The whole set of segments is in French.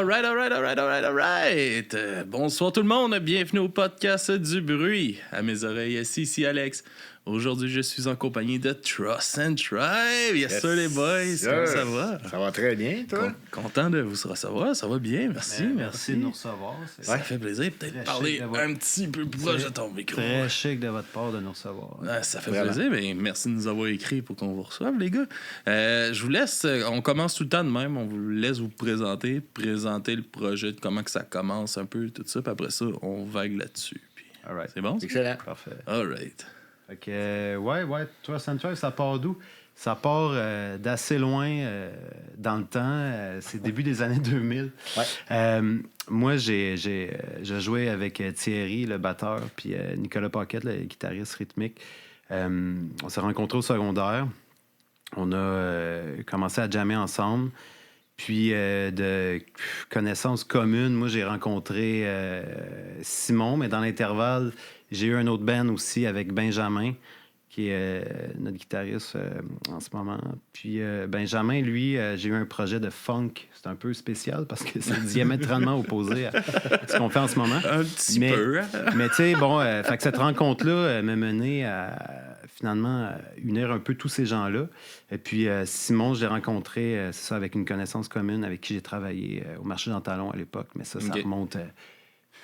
Alright. Bonsoir tout le monde, bienvenue au podcast du bruit. À mes oreilles, ici Alex. Aujourd'hui, je suis en compagnie de Trust and Tribe. Yes sir, les boys. Comment ça va? Ça va très bien, toi? Content de vous recevoir. Ça va bien, merci. Merci de nous recevoir. Ça fait plaisir. Peut-être parler un petit peu plus proche de ton micro. Très chic de votre part de nous recevoir. Ouais, ça fait plaisir. Mais merci de nous avoir écrit pour qu'on vous reçoive, les gars. Je vous laisse. On commence tout le temps de même. On vous laisse vous présenter le projet, de comment que ça commence un peu, tout ça. Puis après ça, on vague là-dessus. Puis, right. C'est bon? Ça? Excellent. Parfait. All right. Fait que, ouais, Trust and Tribe, ça part d'où? Ça part d'assez loin dans le temps. C'est début des années 2000. Ouais. Moi, j'ai joué avec Thierry, le batteur, puis Nicolas Paquette, le guitariste rythmique. On s'est rencontrés au secondaire. On a commencé à jammer ensemble. Puis, de connaissances communes, moi, j'ai rencontré Simon, mais dans l'intervalle, j'ai eu un autre band aussi avec Benjamin, qui est notre guitariste en ce moment. Puis, Benjamin, lui, j'ai eu un projet de funk. C'est un peu spécial parce que c'est diamétralement opposé à ce qu'on fait en ce moment. Un petit peu. Mais tu sais, bon, fait que cette rencontre-là m'a mené à finalement unir un peu tous ces gens-là. Et puis, Simon, je l'ai rencontré, c'est ça, avec une connaissance commune avec qui j'ai travaillé au marché dans Talon à l'époque. Mais ça remonte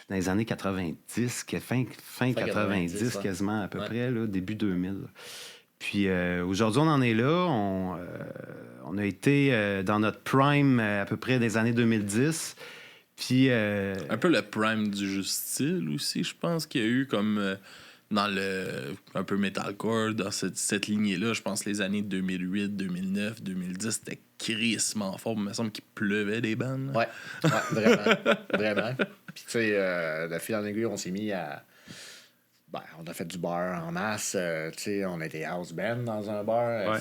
dans les années 90, fin 90 quasiment à peu près, là, début 2000. Puis aujourd'hui, on en est là. On a été dans notre prime à peu près des années 2010. Puis, un peu le prime du juste style aussi, je pense qu'il y a eu comme dans le un peu metalcore, dans cette lignée-là. Je pense les années 2008, 2009, 2010, c'était crissement fort. Il me semble qu'il pleuvait des bandes. Ouais, vraiment. Puis, tu sais, de fil en aiguille, on s'est mis à... Ben, on a fait du bar en masse. Tu sais, on était house band dans un bar. Ouais.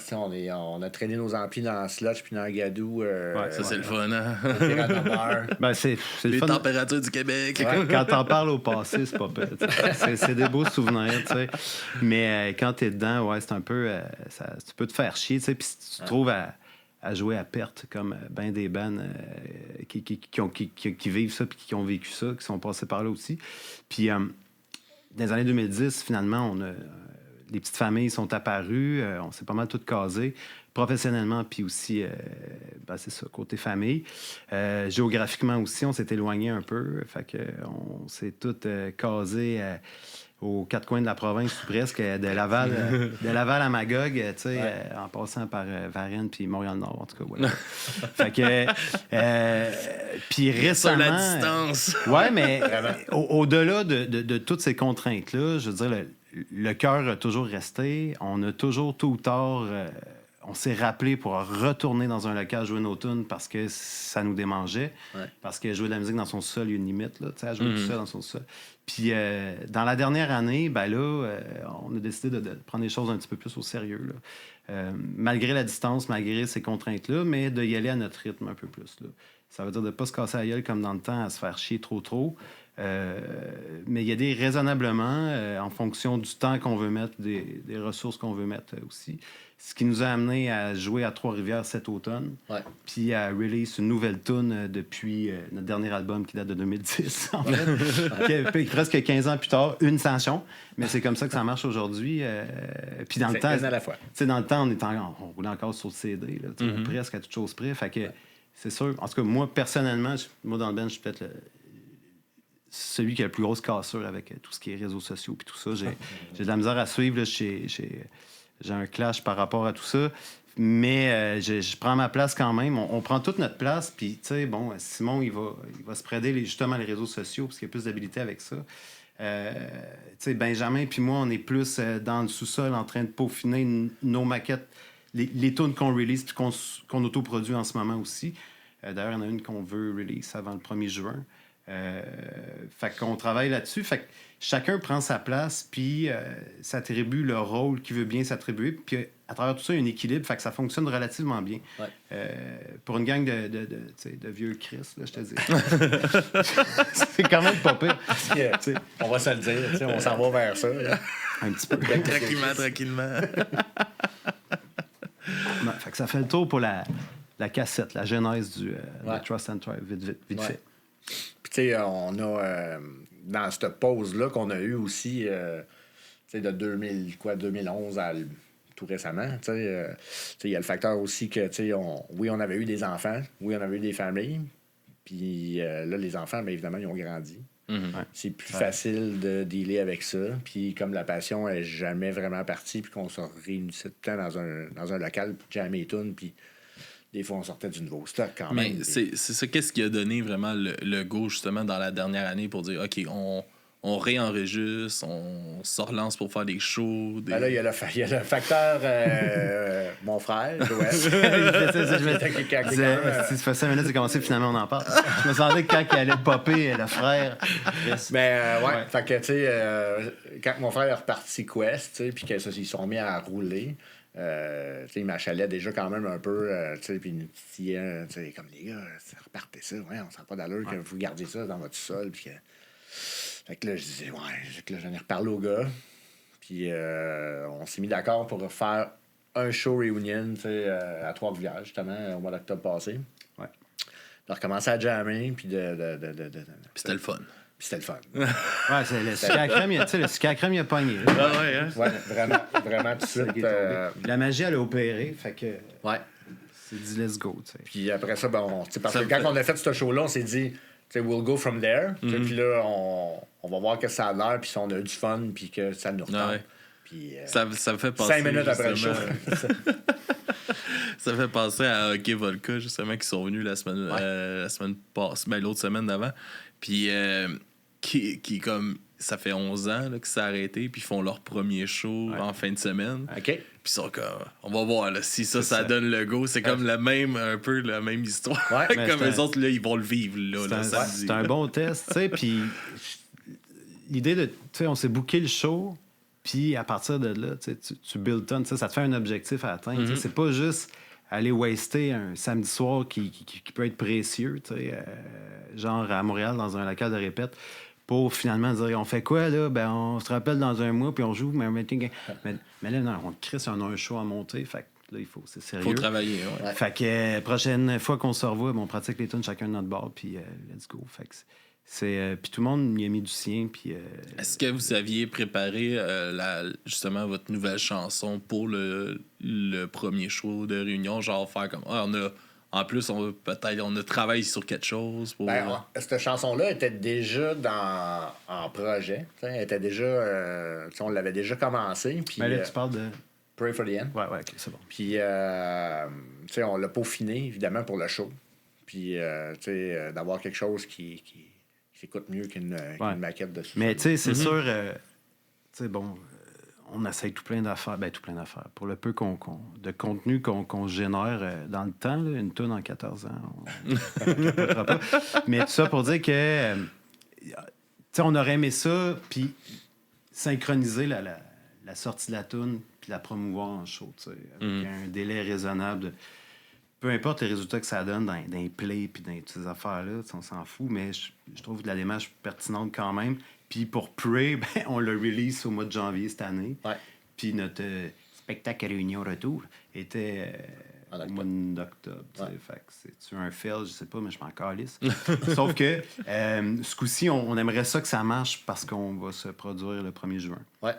On a traîné nos amplis dans le sludge puis dans le gadou. Ça, c'est le fun, hein? ben, c'est les le fun. températures du Québec. Ouais, quand t'en parles au passé, c'est pas pire. C'est des beaux souvenirs, tu sais. Mais quand t'es dedans, ouais, c'est un peu... tu peux te faire chier, tu sais. Puis si tu te trouves à jouer à perte, comme ben des bands qui vivent ça puis qui ont vécu ça, qui sont passés par là aussi. Puis... dans les années 2010, finalement, les petites familles sont apparues. On s'est pas mal toutes casées, professionnellement, puis aussi, c'est ça, côté famille. Géographiquement aussi, on s'est éloigné un peu. Fait qu'on s'est toutes casées aux quatre coins de la province, presque, de Laval à Magog, tu sais, en passant par Varennes puis Montréal-Nord, en tout cas. Ouais. Fait que... puis récemment... Sur la distance. Ouais, mais au-delà de toutes ces contraintes-là, je veux dire, le cœur a toujours resté. On a toujours, tôt ou tard... on s'est rappelé pour retourner dans un local jouer nos tunes parce que ça nous démangeait. Ouais. Parce que jouer de la musique dans son sol, il y a une limite, là, tu sais, à jouer tout seul dans son sol. Puis dans la dernière année, ben là, on a décidé de prendre les choses un petit peu plus au sérieux, là. Malgré la distance, malgré ces contraintes-là, mais de y aller à notre rythme un peu plus, là. Ça veut dire de ne pas se casser la gueule comme dans le temps, à se faire chier trop. Mais il y a des raisonnablement, en fonction du temps qu'on veut mettre, des ressources qu'on veut mettre aussi. Ce qui nous a amené à jouer à Trois-Rivières cet automne. Ouais. Puis à release une nouvelle tune depuis notre dernier album qui date de 2010, en fait. Presque 15 ans plus tard, une sanction. Mais c'est comme ça que ça marche aujourd'hui. Puis dans le temps... à la fois. Dans le temps, on roulait encore sur le CD, là, presque à toute chose près. Fait que c'est sûr. En tout cas, moi, personnellement, moi, dans le band, je suis peut-être celui qui a la plus grosse cassure avec tout ce qui est réseaux sociaux puis tout ça. J'ai de la misère à suivre. Là, j'ai un clash par rapport à tout ça. Mais je prends ma place quand même. On prend toute notre place. Puis, tu sais, bon, Simon, il va se prêter justement les réseaux sociaux parce qu'il y a plus d'habilité avec ça. Tu sais, Benjamin puis moi, on est plus dans le sous-sol en train de peaufiner nos maquettes, les tunes qu'on release puis qu'on autoproduit en ce moment aussi. D'ailleurs, il y en a une qu'on veut release avant le 1er juin. Fait qu'on travaille là-dessus. Fait que chacun prend sa place puis s'attribue le rôle qu'il veut bien s'attribuer. Puis à travers tout ça, il y a un équilibre. Fait que ça fonctionne relativement bien. Ouais. Pour une gang de vieux Chris, là, je te dis. C'est quand même pas pire. On va se le dire. On s'en va vers ça. Là. Un petit peu. Tranquillement. Fait que ça fait le tour pour la la cassette, la genèse de Trust and Thrive, vite fait. Puis, tu sais, on a, dans cette pause-là qu'on a eue aussi, tu sais, de 2011 à tout récemment, tu sais, il y a le facteur aussi que, tu sais, on avait eu des enfants, on avait eu des familles, puis là, les enfants, bien évidemment, ils ont grandi. C'est plus facile de dealer avec ça. Puis comme la passion est jamais vraiment partie, puis qu'on se réunissait tout le temps dans un local pour jammer les tunes, puis des fois, on sortait du nouveau stock quand même. Mais c'est ça, qu'est-ce qui a donné vraiment le go, justement, dans la dernière année pour dire, OK, on réenregistre, on se relance pour faire des shows. Ben là, il y a le facteur mon frère, Joël. Ça fait 5 minutes, c'est commencé, finalement, on en parle. Je me sentais que quand il allait popper, le frère. Mais ouais, fait que, tu sais, quand mon frère est reparti Quest, tu sais, puis qu'ils sont mis à rouler, tu sais, il m'achalait déjà quand même un peu, tu sais, puis il nous titillait, tu sais, comme les gars, repartez ça, ouais, on sent pas d'allure que vous gardiez ça dans votre sol, puis que. Fait que là, je disais, que là, j'en ai reparlé au gars. Puis on s'est mis d'accord pour faire un show reunion, tu sais, à Trois-Rivières, justement, au mois d'octobre passé. Ouais. De recommencer à jammer, puis Puis c'était le fun. Puis c'était le fun. Ouais, c'est le sucre à crème, le sucre à crème, il a pogné. Ah ouais, hein? Ouais, vraiment, tout de suite. La magie, elle a opéré, fait que. Ouais. C'est dit let's go, tu sais. Puis après ça, parce que quand on a fait ce show-là, on s'est dit, tu sais, we'll go from there. Puis là, on va voir que ça a l'air, puis si on a du fun, puis que ça nous retente. Ouais. Puis, ça me fait penser. 5 minutes après le show. Ça fait penser à Hockey Volca, justement, qui sont venus la semaine passée, ben, l'autre semaine d'avant. Puis, qui comme. Ça fait 11 ans là, que ça a arrêté, puis ils font leur premier show en fin de semaine. OK. Puis ils sont comme. On va voir là, si ça donne le go. C'est comme un peu la même histoire. Ouais, comme les autres, là, ils vont le vivre là, samedi. C'est un bon test, tu sais. Puis l'idée de. Tu sais, on s'est booké le show, puis à partir de là, tu build on, ça te fait un objectif à atteindre. C'est pas juste aller waster un samedi soir qui peut être précieux, tu sais, genre à Montréal, dans un local de répète. Pour finalement dire, on fait quoi, là? Ben, on se rappelle dans un mois, puis on joue. Mais là, non, on crée, on a un show à monter. Fait que là, c'est sérieux. Faut travailler, ouais. Fait que prochaine fois qu'on se revoit, on pratique les tunes chacun de notre bord, puis let's go. Fait que puis tout le monde y a mis du sien, puis... Est-ce que vous aviez préparé justement votre nouvelle chanson pour le premier show de réunion? Genre faire comme, en plus, on a travaillé sur quelque chose. Pour... cette chanson-là était déjà en projet. Elle était déjà... on l'avait déjà commencé. Mais là, tu parles de... Pray for the End. Ouais, OK, c'est bon. Puis, on l'a peaufiné, évidemment, pour le show. Puis, d'avoir quelque chose qui s'écoute mieux qu'une maquette de sous. Mais, tu sais, c'est sûr... tu sais, bon... on essaye tout plein d'affaires. Pour le peu de contenu qu'on génère dans le temps, là, une toune en 14 ans, on ne pas. Mais tout ça pour dire que on aurait aimé ça, puis synchroniser la sortie de la toune, puis la promouvoir en show, avec un délai raisonnable. Peu importe les résultats que ça donne dans les plays, puis dans toutes ces affaires-là, on s'en fout, mais je trouve de la démarche pertinente quand même. Puis pour Pray, on le release au mois de janvier cette année. Ouais. Puis notre spectacle réunion retour était au mois d'octobre. Ouais. Fait que c'est-tu un fail, je sais pas, mais je m'en calisse. Sauf que ce coup-ci, on aimerait ça que ça marche parce qu'on va se produire le 1er juin. Ouais.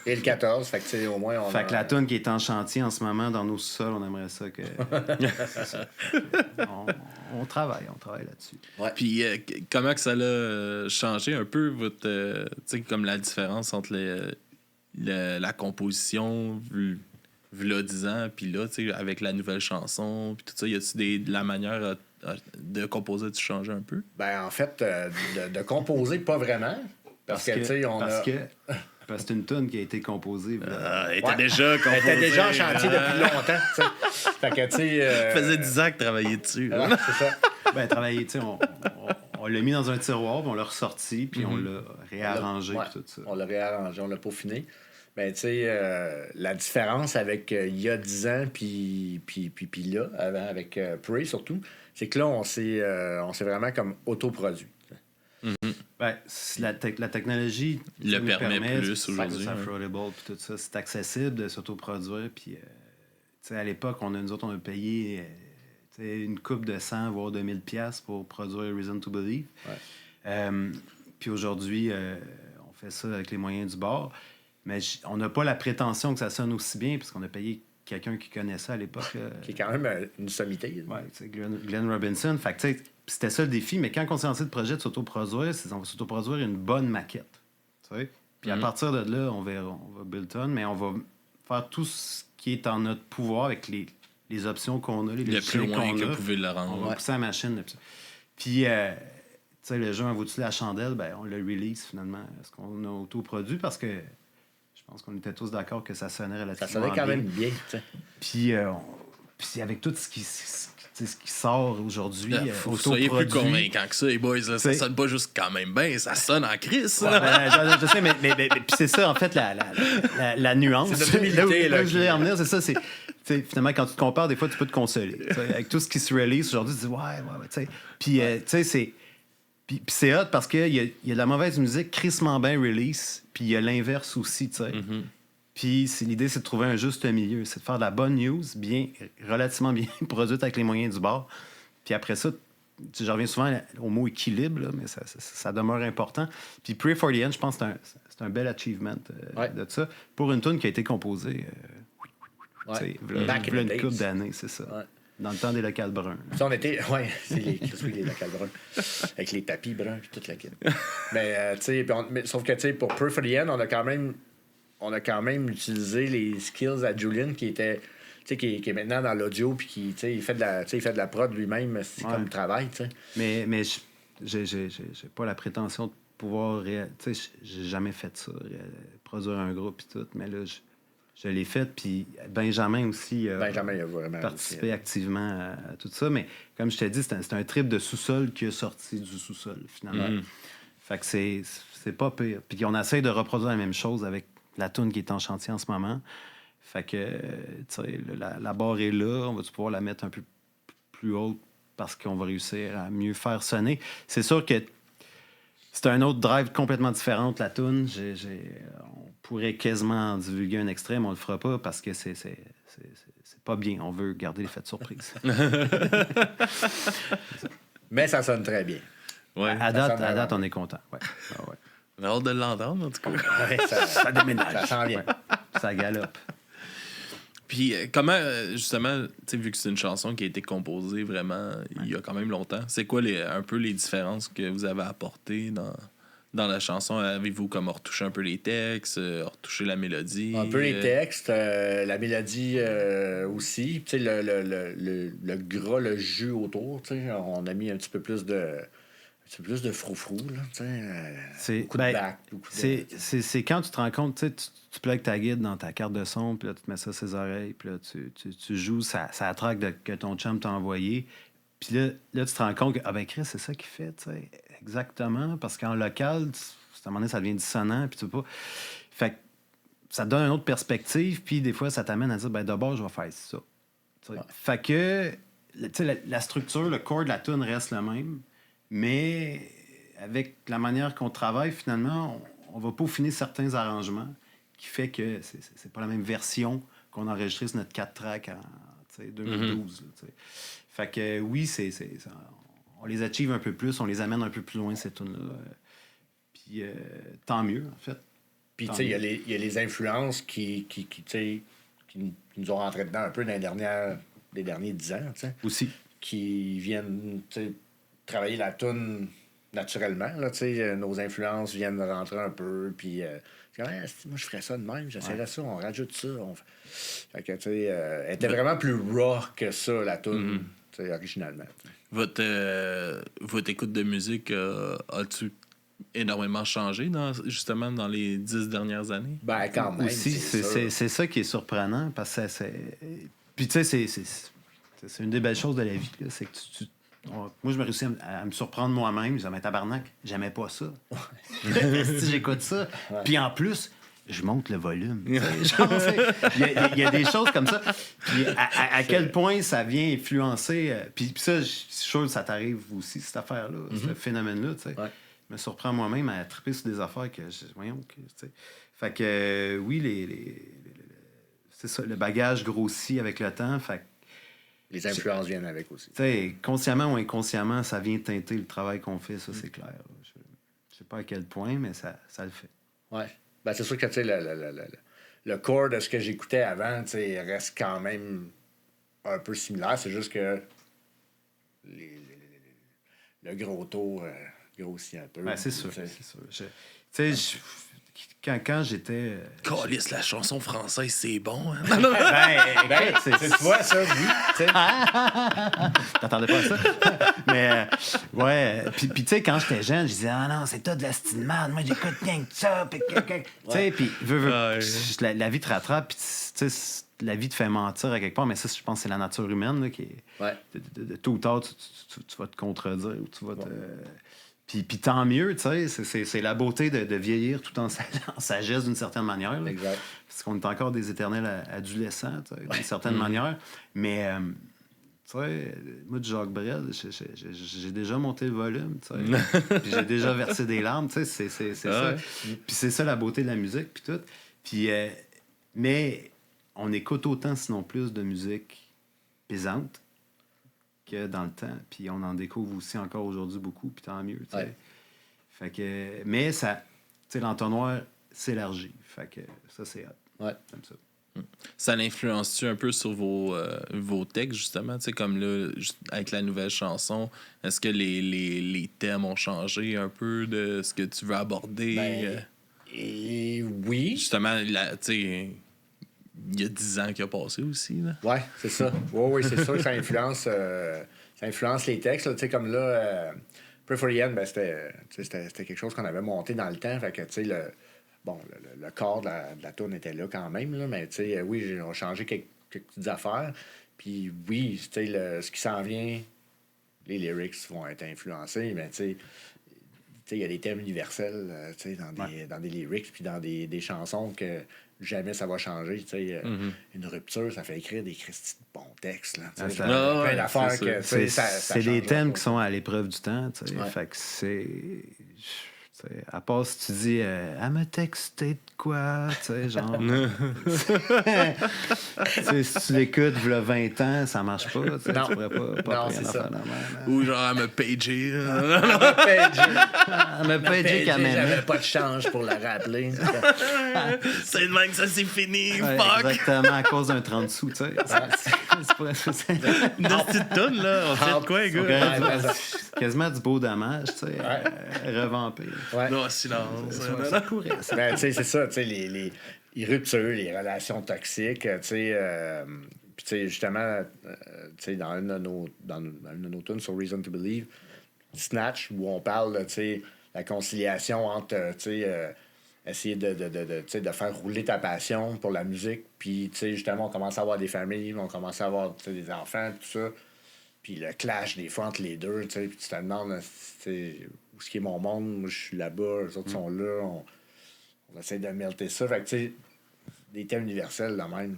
Et le 14, fait que tu sais, au moins... Fait que la toune qui est en chantier en ce moment dans nos sous-sols, on aimerait ça que... c'est ça. On travaille là-dessus. Ouais. Puis comment que ça a changé un peu votre... tu sais, comme la différence entre la composition v'là 10 ans, puis là, tu sais, avec la nouvelle chanson, puis tout ça, y a-tu de la manière de composer, tu changes un peu? Ben, en fait, de composer, pas vraiment. Parce que, tu sais, Parce que c'est une toune qui a été composée. Elle était déjà composée. Elle était déjà en chantier depuis longtemps, tu sais. Fait que, tu sais... faisait 10 ans que travaillait dessus. Ouais, c'est ça. Ben, travailler, tu sais, on l'a mis dans un tiroir, puis on l'a ressorti, puis on l'a réarrangé, puis tout ça. On l'a réarrangé, on l'a peaufiné. Ben, tu sais, la différence avec il y a 10 ans, puis là, avant, avec Pray surtout, c'est que là, on s'est vraiment comme autoproduit. Ben, la technologie le permet plus aujourd'hui. C'est affordable, puis tout ça. C'est accessible de s'autoproduire, puis tu sais, à l'époque, nous autres, on a payé c'est une coupe de 100 voire 2000 pièces pour produire Reason to Believe. Puis aujourd'hui, on fait ça avec les moyens du bord. Mais on n'a pas la prétention que ça sonne aussi bien, parce qu'on a payé quelqu'un qui connaît ça à l'époque. Qui est quand même une sommité. Oui, c'est Glenn Robinson. Fait que, c'était ça le défi. Mais quand on s'est lancé le projet de s'autoproduire, c'est on va s'autoproduire une bonne maquette. Puis à partir de là, on va build on, mais on va faire tout ce qui est en notre pouvoir avec les options qu'on a, les logiciels qu'on a. Que vous pouvez le on rendre. va pousser la machine. Puis, le jeu En vaut-tu la chandelle, ben, on le release finalement. Est-ce qu'on a autoproduit? Parce que je pense qu'on était tous d'accord que ça sonnait relativement bien. Ça sonnait quand même bien. Puis avec tout ce qui sort aujourd'hui, faut que vous soyez plus convaincants que ça, les boys. Là, ça sonne pas juste quand même bien, ça sonne en crise. Ouais, je sais, mais puis c'est ça, en fait, la nuance. C'est notre humilité. Là, je voulais en venir, c'est ça. Finalement, quand tu te compares, des fois, tu peux te consoler. Avec tout ce qui se release aujourd'hui, tu dis ouais. Puis, Puis c'est hot parce qu'il y a de la mauvaise musique crissement bien release, puis il y a l'inverse aussi, tu sais. Puis l'idée, c'est de trouver un juste milieu. C'est de faire de la bonne news, relativement bien produite avec les moyens du bord. Puis après ça, je reviens souvent au mot équilibre, là, mais ça demeure important. Puis Pray for the End, je pense que c'est un bel achievement de ça. Pour une tune qui a été composée il y a une couple d'années, c'est ça. Ouais. Dans le temps des locales bruns. Ça, on était... Oui, c'est les locales bruns. Avec les tapis bruns et toute la kit. Mais, tu sais, sauf que, tu sais, pour Pray for the End, on a quand même utilisé les skills à Julian qui était... Tu sais, qui est maintenant dans l'audio, puis qui, tu sais, il fait de la prod lui-même, c'est comme travail, tu sais. Mais j'ai pas la prétention de pouvoir... Tu sais, j'ai jamais fait ça, produire un groupe et tout, mais là, je l'ai fait, puis Benjamin aussi il a vraiment participé activement à tout ça. Mais comme je t'ai dit, c'est un trip de sous-sol qui est sorti du sous-sol, finalement. Fait que c'est pas pire. Puis on essaie de reproduire la même chose avec la toune qui est en chantier en ce moment. Fait que, tu sais, la barre est là. On va pouvoir la mettre un peu plus haute parce qu'on va réussir à mieux faire sonner. C'est sûr que c'est un autre drive complètement différent, la toune. On pourrait quasiment en divulguer un extrait, mais on le fera pas parce que c'est pas bien. On veut garder l'effet de surprise. Mais ça sonne très bien. Ouais. À date, on est content. Ouais. On a hâte de l'entendre, en tout cas. Ouais, ça déménage. Ça s'en vient. Ouais. Ça galope. Puis comment, justement, tu sais, vu que c'est une chanson qui a été composée vraiment il y a quand même longtemps, c'est quoi un peu les différences que vous avez apportées dans la chanson? Avez-vous comme retouché un peu les textes, retouché la mélodie? Un peu les textes, la mélodie aussi. Tu sais, le gras, le jus autour, tu sais, on a mis un petit peu plus de... C'est plus de froufrou, là, tu sais. Beaucoup de back. C'est quand tu te rends compte, tu sais, tu plugues ta guide dans ta carte de son, puis là, tu te mets ça sur ses oreilles, puis là, tu joues, ça track que ton chum t'a envoyé. Puis là, tu te rends compte que, ben Chris, c'est ça qu'il fait, tu sais. Exactement, parce qu'en local, à un moment donné, ça devient dissonant, puis tu peux pas... Fait que ça te donne une autre perspective, puis des fois, ça t'amène à dire, ben d'abord, je vais faire ça. Ouais. Fait que, tu sais, la structure, le corps de la tune reste le même. Mais avec la manière qu'on travaille, finalement, on va peaufiner certains arrangements qui fait que c'est pas la même version qu'on a enregistrée sur notre 4-track en 2012. Là, fait que oui, on les achieve un peu plus, on les amène un peu plus loin, ces tunes-là. Puis tant mieux, en fait. Puis tu sais, il y a les influences qui nous ont rentré dedans un peu dans les derniers 10 ans. Aussi. Qui viennent... travailler la toune naturellement. Là, nos influences viennent rentrer un peu. Puis, moi, je ferais ça de même. J'essaierais ça. On rajoute ça. Fait que, elle était vraiment plus raw que ça, la toune, originalement. Votre écoute de musique, as-tu énormément changé, justement, dans les 10 dernières années? Ben, quand même. Aussi, c'est ça qui est surprenant. Parce que Puis, tu sais, c'est une des belles choses de la vie. Là, c'est que moi, je me réussis à me surprendre moi-même. Je disais, mais tabarnak, j'aimais pas ça. J'écoute ça. Ouais. Puis en plus, je monte le volume. Il y a des choses comme ça. Puis à quel point ça vient influencer. Puis ça, je suis sûr que ça t'arrive aussi, cette affaire-là, ce phénomène-là. Ouais. Je me surprends moi-même à triper sur des affaires que voyons. Fait que oui, c'est ça, le bagage grossit avec le temps. Fait Les influences viennent avec aussi. Tu sais, consciemment ou inconsciemment, ça vient teinter le travail qu'on fait, ça, c'est clair. Je sais pas à quel point, mais ça le fait. Ouais. Ben, c'est sûr que, tu sais, le core de ce que j'écoutais avant, tu sais, reste quand même un peu similaire. C'est juste que le gros taux grossit un peu. Ben, c'est sûr, t'sais. c'est sûr. Tu sais, quand j'étais... Calisse, la chanson française, c'est bon. Hein? Ben, tu vois, ça, oui. t'sais. T'attendais pas à ça? Mais, ouais. Puis tu sais, quand j'étais jeune, je disais, ah non, c'est tout de la style merde. Moi, j'écoute rien que ça. Puis, tu sais, puis, la vie te rattrape. Puis, tu sais, la vie te fait mentir à quelque part. Mais ça, je pense que c'est la nature humaine là, qui est. Ouais. De tôt ou tard, tu vas te contredire ou tu vas te. Puis tant mieux, tu sais, c'est la beauté de vieillir tout en sagesse d'une certaine manière. Là. Exact. Parce qu'on est encore des éternels adolescents, d'une certaine manière. Mais, tu sais, moi, du Jacques Brel, j'ai déjà monté le volume, tu sais. Puis j'ai déjà versé des larmes, tu sais, c'est ça. Puis c'est ça la beauté de la musique, puis tout. Puis, mais on écoute autant, sinon plus, de musique pesante que dans le temps. Puis on en découvre aussi encore aujourd'hui beaucoup, puis tant mieux, tu sais. Ouais. Fait que... Mais ça... Tu sais, l'entonnoir s'élargit. Fait que ça, c'est hot. Ouais. Comme ça. Ça l'influence-tu un peu sur vos textes, justement? Tu sais, comme là, avec la nouvelle chanson, est-ce que les thèmes ont changé un peu de ce que tu veux aborder? Ben, et oui. Justement, tu sais, il y a 10 ans qu'il a passé aussi, là. Ouais, c'est ça. Oui, c'est sûr que ça influence les textes. Tu sais, comme là, Pray for the End, ben, c'était quelque chose qu'on avait monté dans le temps. Fait que, tu sais, le corps de la tourne était là quand même. Là, mais, tu sais, oui, on a changé quelques petites affaires. Puis, oui, tu sais, ce qui s'en vient, les lyrics vont être influencés. Mais, tu sais, il y a des thèmes universels dans des lyrics puis dans des chansons que jamais ça va changer. Une rupture, ça fait écrire des Christy de bons textes. Là, plein d'affaires que ça c'est des change thèmes pas. qui sont à l'épreuve du temps. Ouais. Fait que c'est... à part si tu dis elle m'a texté de quoi, tu sais, genre. Si tu l'écoutes, il y a 20 ans, ça marche pas. Tu pourrais pas c'est ça. Ou genre, elle me pager. Elle m'a pagé quand même. J'avais pas de change pour la rappeler. C'est de même que ça, c'est fini. Ouais, Fuck! exactement, à cause d'un 30 sous, tu sais. C'est pas... Une petite tonne, là. On fait de quoi, gars? Quasiment du beau dommage, tu sais, revampé. Ouais. Non, silence. Ça pourrait. Ben, tu sais, c'est ça, tu sais, les ruptures, les relations toxiques, tu sais, puis tu sais, justement, tu sais, dans une de nos tunes sur Reason to Believe, Snatch, où on parle, tu sais, la conciliation entre, tu sais, essayer de faire rouler ta passion pour la musique, puis, tu sais, justement, on commence à avoir des familles, on commence à avoir, tu sais, des enfants, tout ça, puis le clash des fois entre les deux, tu sais, puis tu te demandes, tu sais, où est-ce qui est mon monde, moi, je suis là-bas, les autres sont là, on essaie de melter ça, fait que, tu sais, des thèmes universels, là même,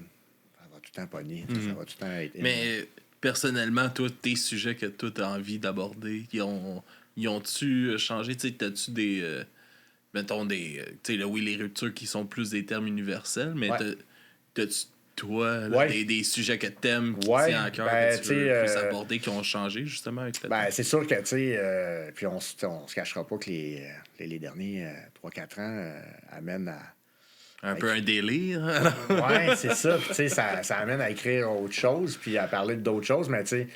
ça va tout le temps pogner, ça va tout le temps être... Mais personnellement, toi, tes sujets que toi, t'as envie d'aborder, ils ont-tu changé? Tu sais, t'as-tu des... mettons des... tu sais, là, oui, les ruptures qui sont plus des termes universels, mais t'as-tu, toi, là, des sujets que t'aimes, qui te tiennent à cœur, que tu veux plus aborder, qui ont changé, justement, avec le temps? C'est sûr que, tu sais, puis on se cachera pas que les derniers 3-4 ans amènent à... Un peu un délire. Ouais, c'est ça. Puis, tu sais, ça amène à écrire autre chose, puis à parler d'autres choses, mais tu sais,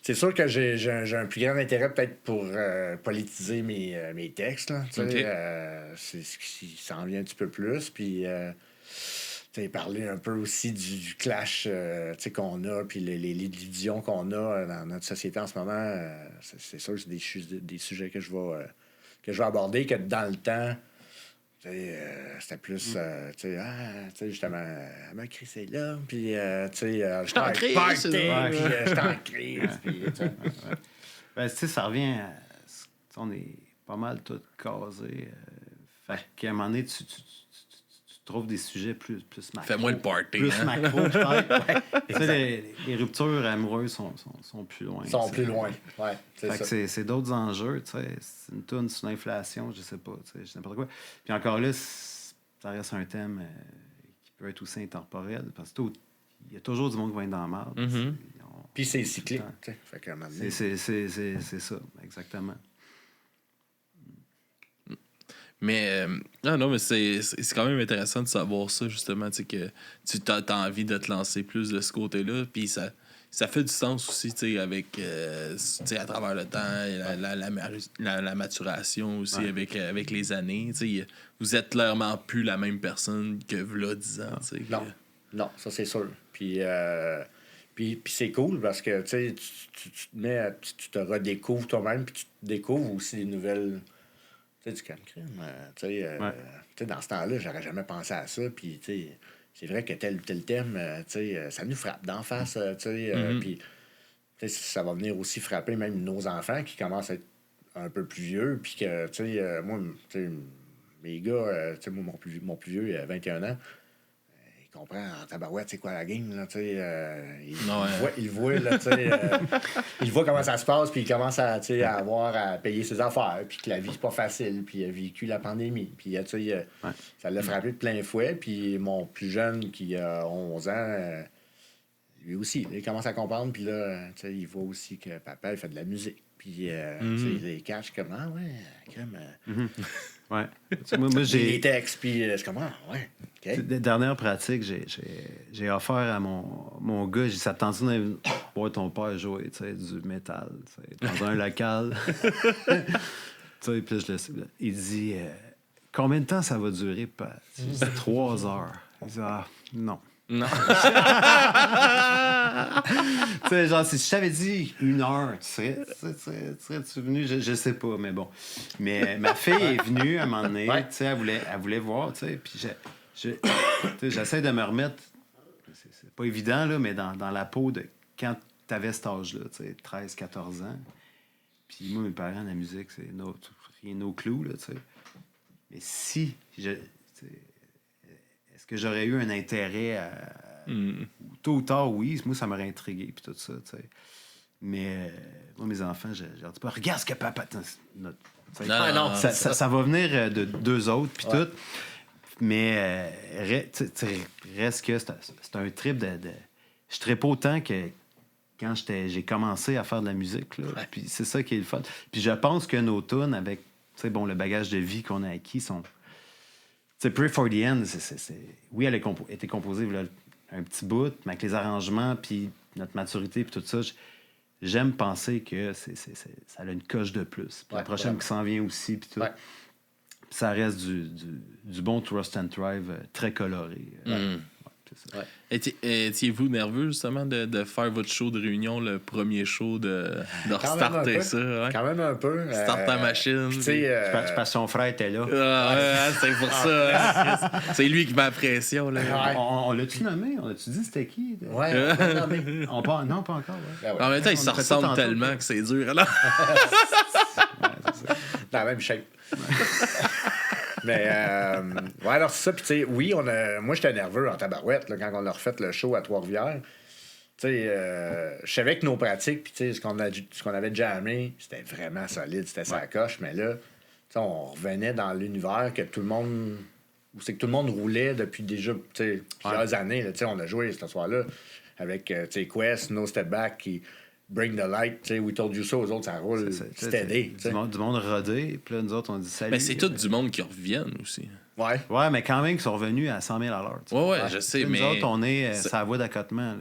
c'est sûr que j'ai un plus grand intérêt peut-être pour politiser mes textes, là, tu sais. C'est ce qui s'en vient un petit peu plus, puis... tu sais, parler un peu aussi du clash tu sais, qu'on a, puis les divisions qu'on a dans notre société en ce moment. C'est sûr que c'est des sujets que je vais aborder, que dans le temps, tu sais, c'était plus, tu sais, justement, elle m'a crissé là, puis, tu sais, je t'en crie, puis je t'en crise, puis, tu sais. Ben, tu sais, ça revient à... On est pas mal tous casés. Fait qu'à un moment donné, tu trouves des sujets plus macro. Fais-moi le party. Plus hein? macro, peut-être. Tu sais, les ruptures amoureuses sont plus loin. Sont plus loin, ouais, c'est fait ça. que c'est d'autres enjeux, tu sais. C'est une toune sur l'inflation, je sais pas, tu sais, n'importe quoi. Puis encore là, ça reste un thème qui peut être aussi intemporel, parce que il y a toujours du monde qui va être dans la merde. Puis c'est cyclique, tu sais. Fait qu'à un moment donné... C'est ça, exactement. Mais non, mais c'est quand même intéressant de savoir ça, justement, tu sais, que tu as envie de te lancer plus de ce côté-là. Puis ça fait du sens aussi, tu sais, avec, tu sais, à travers le temps, la maturation aussi, avec les années. Tu sais, vous êtes clairement plus la même personne que v'là 10 ans, tu sais. Non, ça c'est sûr. Puis c'est cool parce que, tu sais, tu te mets, tu te redécouvres toi-même, puis tu te découvres aussi des nouvelles... Tu sais, du crime. Tu sais, dans ce temps-là, j'aurais jamais pensé à ça. Puis, tu sais, c'est vrai que tel ou tel thème, tu sais, ça nous frappe d'en face. Tu sais, puis, tu sais, ça va venir aussi frapper même nos enfants qui commencent à être un peu plus vieux. Puis que, tu sais, moi, tu sais, mes gars, tu sais, moi, mon plus vieux, il a 21 ans. Il comprend en tabarouette, c'est quoi la game, là, tu sais. Il voit, là, tu sais. Il voit comment ça se passe, puis il commence à, tu sais, à avoir à payer ses affaires, puis que la vie, c'est pas facile, puis il a vécu la pandémie. Puis, tu sais, ça l'a frappé de plein fouet. Puis mon plus jeune, qui a 11 ans, lui aussi, il commence à comprendre, puis là, tu sais, il voit aussi que papa, il fait de la musique. Puis, tu sais, il les cache comment, Ouais. Moi, j'ai... Les textes, puis c'est comment, OK. Dernière pratique, j'ai offert à mon gars, j'ai dit, ça te tente de voir ton père jouer, tu sais, du métal, tu sais, dans un local. Tu sais, puis il dit, combien de temps ça va durer, Pat? J'ai dit, 3 heures. Il dit, non. Non. Tu sais, genre, si je t'avais dit 1 heure, serais-tu venu? Je sais pas, mais bon. Mais ma fille est venue à un moment donné, tu sais, elle voulait voir, tu sais, puis j'essaie de me remettre, c'est pas évident, là, mais dans la peau de quand t'avais cet âge-là, tu sais, 13, 14 ans. Puis moi, mes parents, la musique, c'est rien no clou, là, tu sais. Mais si, est-ce que j'aurais eu un intérêt à... Tôt ou tard, oui. Moi, ça m'aurait intrigué, puis tout ça, tu sais. Mais moi, mes enfants, je leur dis pas, regarde ce que papa... Non. Ça va venir de deux autres, puis tout. Mais reste que c'est un trip de... Je trippe autant que quand j'ai commencé à faire de la musique, là. Puis c'est ça qui est le fun. Puis je pense que nos tunes, avec le bagage de vie qu'on a acquis, sont... Pray for the End, oui, elle a été composée là, un petit bout, mais avec les arrangements, puis notre maturité, puis tout ça, j'aime penser que ça a une coche de plus. Puis la prochaine qui s'en vient aussi, puis tout. Puis ça reste du bon Trust and Thrive très coloré. C'est ça. Étiez-vous nerveux, justement, de faire votre show de réunion, le premier show, de restarter ça? Ouais? Quand même un peu. Start ta machine. Parce que son frère était là. C'est pour ça. C'est lui qui met la pression. Là. On l'a-tu nommé? On l'a-tu dit c'était qui? Ouais, non, pas encore. En même temps, ils se ressemblent tellement que c'est dur. Alors. Dans la même shape. Mais, alors c'est ça. Puis, tu sais, oui, moi, j'étais nerveux en tabarouette là, quand on a refait le show à Trois-Rivières. Tu sais, je savais que nos pratiques, puis, tu sais, ce qu'on avait jammé, c'était vraiment solide, c'était sa coche. Mais là, tu sais, on revenait dans l'univers que tout le monde. Où c'est que tout le monde roulait depuis déjà, tu sais, plusieurs années. Tu sais, on a joué ce soir-là avec, tu sais, Quest, No Step Back, qui. Bring the light, tu sais, we told you so, aux autres, ça roule steady. Du monde rodé, puis là, nous autres, on dit salut. Mais c'est tout du monde qui reviennent aussi. Ouais, mais quand même, ils sont revenus à 100 000 à l'heure. Ouais, je sais, mais... Nous autres, on est sur la voie d'accotement.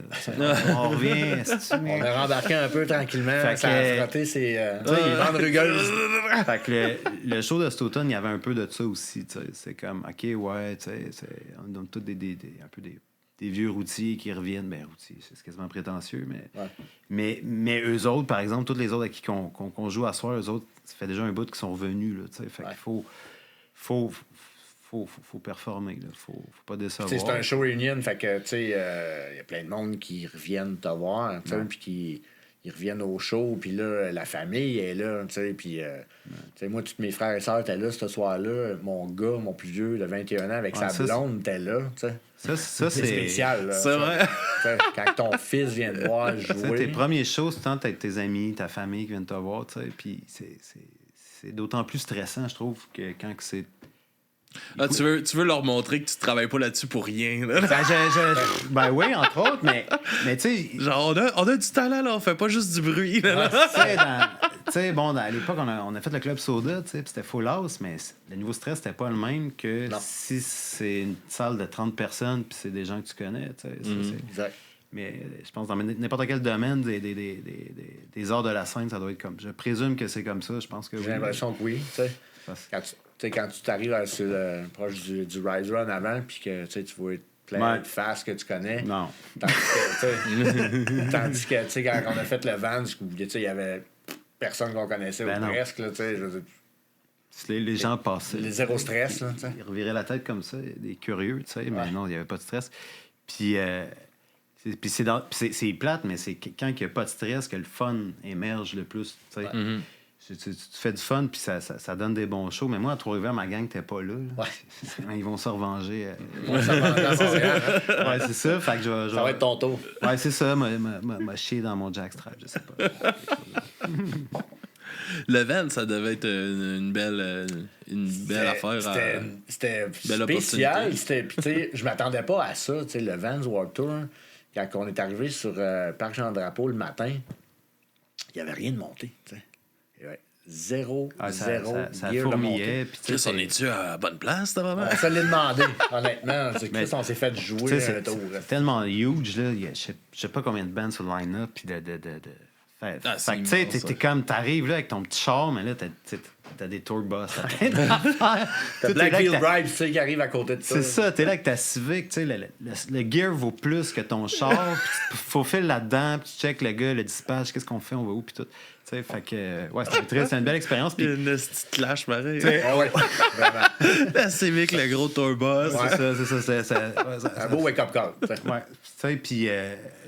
On revient... On a rembarqué un peu tranquillement, ça a frotté ses ventres rugueuses. Fait que le show de cet automne, il y avait un peu de ça aussi, tu sais. C'est comme, OK, ouais, tu sais, on donne tous un peu des vieux routiers qui reviennent. Ben, routiers, c'est quasiment prétentieux, mais eux autres, par exemple, tous les autres à qui qu'on joue à soir, eux autres, ça fait déjà un bout qu'ils sont revenus, là, tu sais. Fait qu'il faut performer, là. Faut pas décevoir. C'est un show réunion, fait que, tu sais, il y a plein de monde qui reviennent te voir, tu sais, puis qui ils reviennent au show, puis là, la famille est là, tu sais, puis, tu sais, moi, tous mes frères et sœurs étaient là ce soir-là. Mon gars, mon plus vieux, de 21 ans, avec sa blonde, était là, tu sais. Ça, c'est spécial, là. C'est vrai. Quand ton fils vient te voir jouer. Tes premiers shows, c'est tant avec tes amis, ta famille qui viennent te voir, tu sais, puis c'est d'autant plus stressant, je trouve, que quand c'est Ah, tu veux leur montrer que tu travailles pas là-dessus pour rien. Là. Ben oui, entre autres, mais tu sais. Genre, on a du talent, là, on fait pas juste du bruit. Là. Tu sais, bon, à l'époque, on a fait le club soda, tu sais, puis c'était full house, mais le niveau stress, c'était pas le même que si c'est une salle de 30 personnes, puis c'est des gens que tu connais, tu sais. Exact. Mais je pense que dans n'importe quel domaine des arts de la scène, ça doit être comme. Je présume que c'est comme ça, je pense que oui. J'ai l'impression que oui, tu sais. Quand tu t'arrives proche du Rise Run avant, puis que tu vois plein de faces que tu connais. Non. Tandis que, tu sais, quand on a fait le Vans, il y avait personne qu'on connaissait ou presque, tu sais. Les gens passaient. Les zéro stress, là, tu sais. Ils reviraient la tête comme ça, des curieux, tu sais, mais non, il n'y avait pas de stress. Puis, c'est plate, mais c'est quand il n'y a pas de stress que le fun émerge le plus, tu sais. Tu fais du fun, puis ça donne des bons shows. Mais moi, à Trois-Rivières, ma gang, t'es pas là. Ils vont se revenger. Ils vont se revenger à Montréal, hein? Ouais, c'est ça. Fait que ça va être ton tour. Ouais, c'est ça. M'a chié dans mon jackstrap, je sais pas. Le van, ça devait être une belle affaire. C'était spécial. Puis, tu sais, je m'attendais pas à ça. Tu sais, le Vans Warped Tour, quand on est arrivé sur Parc Jean-Drapeau le matin, il n'y avait rien de monté, tu sais. Zéro ça gear fourmillait. Chris, on est-tu à la bonne place, d'abord? On se l'est demandé, honnêtement. Chris, on s'est fait jouer un tour. C'est tellement huge, là. Je sais pas combien de bands sur le line-up. Puis fait que, tu sais, t'arrives là avec ton petit char, mais là, t'as des tour bus. T'as Blackfield Drive, tu sais, qui arrive à côté de ça. C'est ça, t'es là avec ta Civic, tu sais, le gear vaut plus que ton char. Puis tu faufiles là-dedans, puis tu check le gars, le dispatch, qu'est-ce qu'on fait, on va où, puis tout. Tu sais, fait que, ouais, c'est une belle expérience. Puis une petite clash, pareil. Ouais, vraiment. La Civic, le gros tour bus. C'est ça. Un beau wake-up call. Ouais, tu sais, puis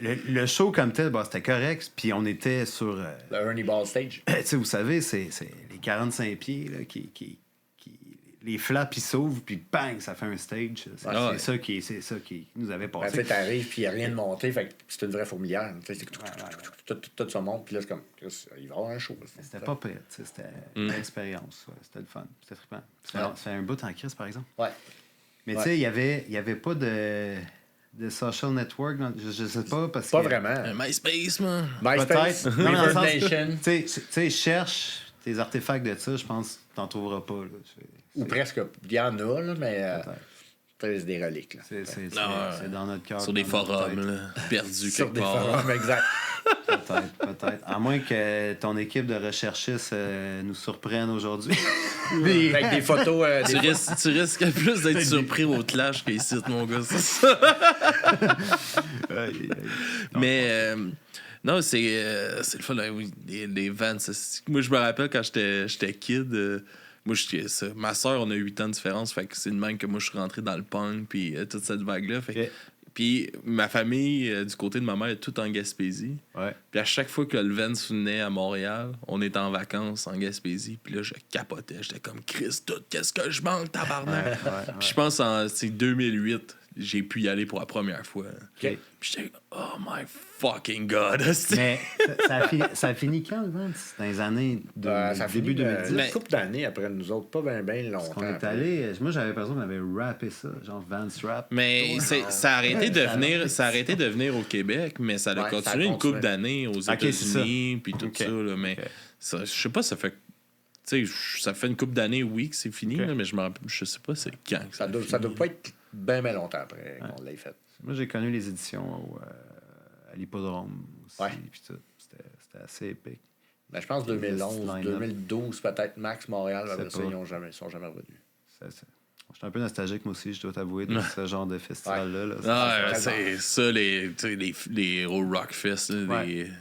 le show comme tel, c'était correct. Puis on était sur... le Ernie Ball Stage. Tu sais, vous savez, c'est les 45 pieds là, les flaps, ils s'ouvrent, puis bang, ça fait un stage. C'est ça qui nous avait passé. Tu arrives, puis il n'y a rien de monté, fait que c'est une vraie fourmilière. Tout ça monte, puis là, c'est comme, il va y avoir un show. C'était pas pire, c'était une expérience. C'était le fun, c'était trippant. Ça fait un bout en crise, par exemple. Ouais. Mais tu sais, il y avait pas de social network, je sais pas, parce pas que... vraiment. MySpace, man. MySpace, Reverb Nation. Tu sais, cherche tes artefacts de ça, je pense que t'en trouveras pas. Là. Ou presque. Il y en a, là, mais c'est des reliques. Là. C'est dans notre cœur. Sur des forums, là, perdus sur quelque des part. forums, exact. Peut-être. À moins que ton équipe de recherchistes nous surprenne aujourd'hui. Avec des photos... Tu risques plus d'être surpris au clash qu'ici, mon gars, c'est ça. Mais... non, c'est le fun, là, oui, les Vans. Moi, je me rappelle quand j'étais kid, moi, ma soeur, on a 8 ans de différence, fait que c'est de même que moi, je suis rentré dans le punk, puis toute cette vague-là. Puis ma famille, du côté de ma mère, est toute en Gaspésie. Ouais. Puis à chaque fois que le Vans venait à Montréal, on était en vacances en Gaspésie. Puis là, je capotais. J'étais comme, Christ, tout, qu'est-ce que je manque, tabarnak? Puis je pense en 2008, j'ai pu y aller pour la première fois. Okay. Puis j'étais, oh my fucking God. Mais ça a fini quand, le Vans? Dans les années début 2010? Une couple d'années après nous autres, pas bien longtemps. On est allé... Moi, j'avais l'impression qu'on avait rappé ça, genre Vans Rap. Mais ça a arrêté de venir au Québec, mais ça a continué une couple d'années aux États-Unis, puis tout ça. Là, mais je sais pas, ça fait... Tu sais, ça fait une couple d'années, oui, que c'est fini, là, mais je sais pas c'est quand que ça doit pas être bien longtemps après qu'on l'ait fait. Moi, j'ai connu les éditions à l'Hippodrome aussi. Puis tout. C'était assez épique. Ben, je pense 2011, 2012, peut-être Max Montréal, ils sont jamais revenus. Je suis un peu nostalgique, moi aussi, je dois t'avouer, de ce genre de festival-là. C'est ça, les Rockfest,